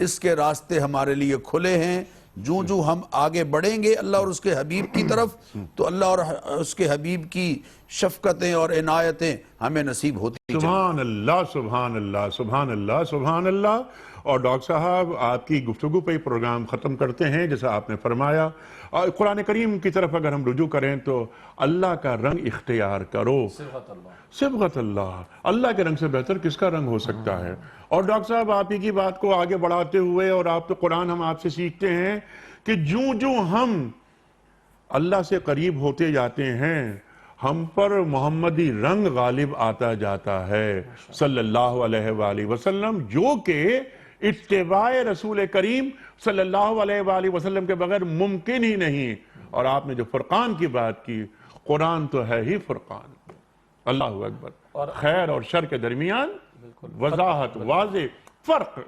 اس کے راستے ہمارے لیے کھلے ہیں۔ جو ہم آگے بڑھیں گے اللہ اور اس کے حبیب کی طرف تو اللہ اور اس کے حبیب کی شفقتیں اور عنایتیں ہمیں نصیب ہوتی ہیں۔ سبحان اللہ سبحان اللہ سبحان اللہ سبحان اللہ۔ اور ڈاکٹر صاحب آپ کی گفتگو پہ پروگرام ختم کرتے ہیں، جیسا آپ نے فرمایا قرآن کریم کی طرف اگر ہم رجوع کریں تو اللہ کا رنگ اختیار کرو، صبغت اللہ، اللہ کے رنگ سے بہتر کس کا رنگ ہو سکتا ہے؟ اور ڈاکٹر صاحب آپ ہی کی بات کو آگے بڑھاتے ہوئے، اور آپ تو قرآن ہم آپ سے سیکھتے ہیں کہ جو ہم اللہ سے قریب ہوتے جاتے ہیں ہم پر محمدی رنگ غالب آتا جاتا ہے صلی اللہ علیہ وآلہ وسلم، جو کہ اتباع رسول کریم صلی اللہ علیہ وآلہ وسلم کے بغیر ممکن ہی نہیں۔ اور آپ نے جو فرقان کی بات کی، قرآن تو ہے ہی فرقان، اللہ اکبر، خیر اور شر کے درمیان وضاحت، واضح فرق۔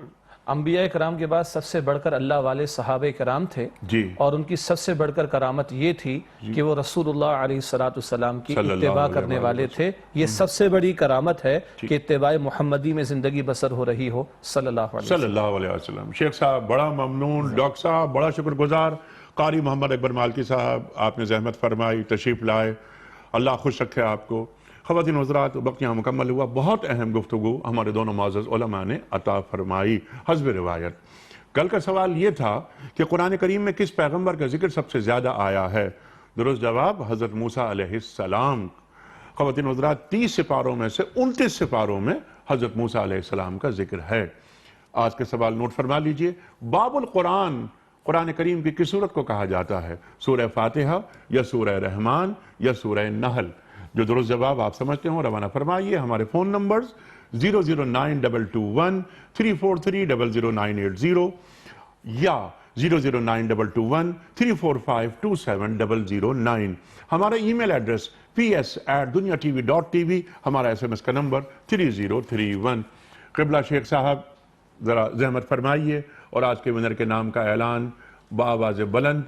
انبیاء کرام کے بعد سب سے بڑھ کر اللہ والے صحابہ کرام تھے، اور ان کی سب سے بڑھ کر کرامت یہ تھی کہ وہ رسول اللہ علیہ السلام کی اتباع کرنے والے تھے۔ یہ سب سے بڑی کرامت ہے کہ اتباع محمدی میں زندگی بسر ہو رہی ہو صلی اللہ علیہ وسلم۔ شیخ صاحب بڑا ممنون، ڈاکٹر صاحب بڑا شکر گزار، قاری محمد اکبر مالکی صاحب آپ نے زحمت فرمائی، تشریف لائے، اللہ خوش رکھے آپ کو۔ خواتین حضرات، وقت یہاں مکمل ہوا۔ بہت اہم گفتگو ہمارے دونوں معزز علماء نے عطا فرمائی حسب روایت۔ کل کا سوال یہ تھا کہ قرآن کریم میں کس پیغمبر کا ذکر سب سے زیادہ آیا ہے؟ درست جواب حضرت موسیٰ علیہ السلام۔ خواتین حضرات، 30 سپاروں میں سے 29 سپاروں میں حضرت موسیٰ علیہ السلام کا ذکر ہے۔ آج کے سوال نوٹ فرما لیجئے، باب القرآن قرآن کریم کی کس سورت کو کہا جاتا ہے؟ سورہ فاتحہ یا سورہ رحمان یا سورہ نحل؟ جو درست جواب آپ سمجھتے ہوں روانہ فرمائیے۔ ہمارے فون نمبرز 009221343000980 یا 0092213452709۔ ہمارا ای میل ایڈریس ps@duniatv.tv، ہمارا SMS کا نمبر 3031۔ قبلہ شیخ صاحب ذرا زحمت فرمائیے اور آج کے ونر کے نام کا اعلان بآواز بلند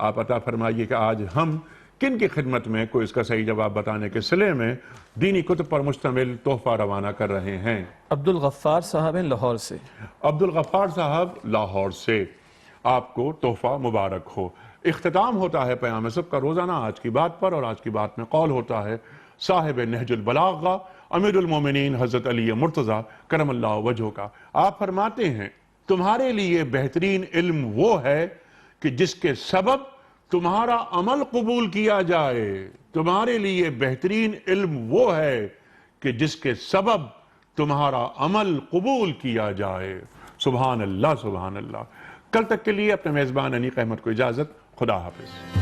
آپ عطا فرمائیے کہ آج ہم کن کی خدمت میں کوئی اس کا صحیح جواب بتانے کے سلے میں دینی کتب پر مشتمل تحفہ روانہ کر رہے ہیں؟ عبد الغفار صاحب ہیں لاہور سے۔ عبد الغفار صاحب لاہور سے، آپ کو تحفہ مبارک ہو۔ اختتام ہوتا ہے پیام صبح کا روزانہ آج کی بات پر، اور آج کی بات میں قول ہوتا ہے صاحب نہج البلاغہ امیر المومنین حضرت علی مرتضیٰ کرم اللہ وجہہ کا۔ آپ فرماتے ہیں تمہارے لیے بہترین علم وہ ہے کہ جس کے سبب تمہارا عمل قبول کیا جائے۔ تمہارے لیے بہترین علم وہ ہے کہ جس کے سبب تمہارا عمل قبول کیا جائے۔ سبحان اللہ سبحان اللہ۔ کل تک کے لیے اپنے میزبان انیق احمد کو اجازت، خدا حافظ۔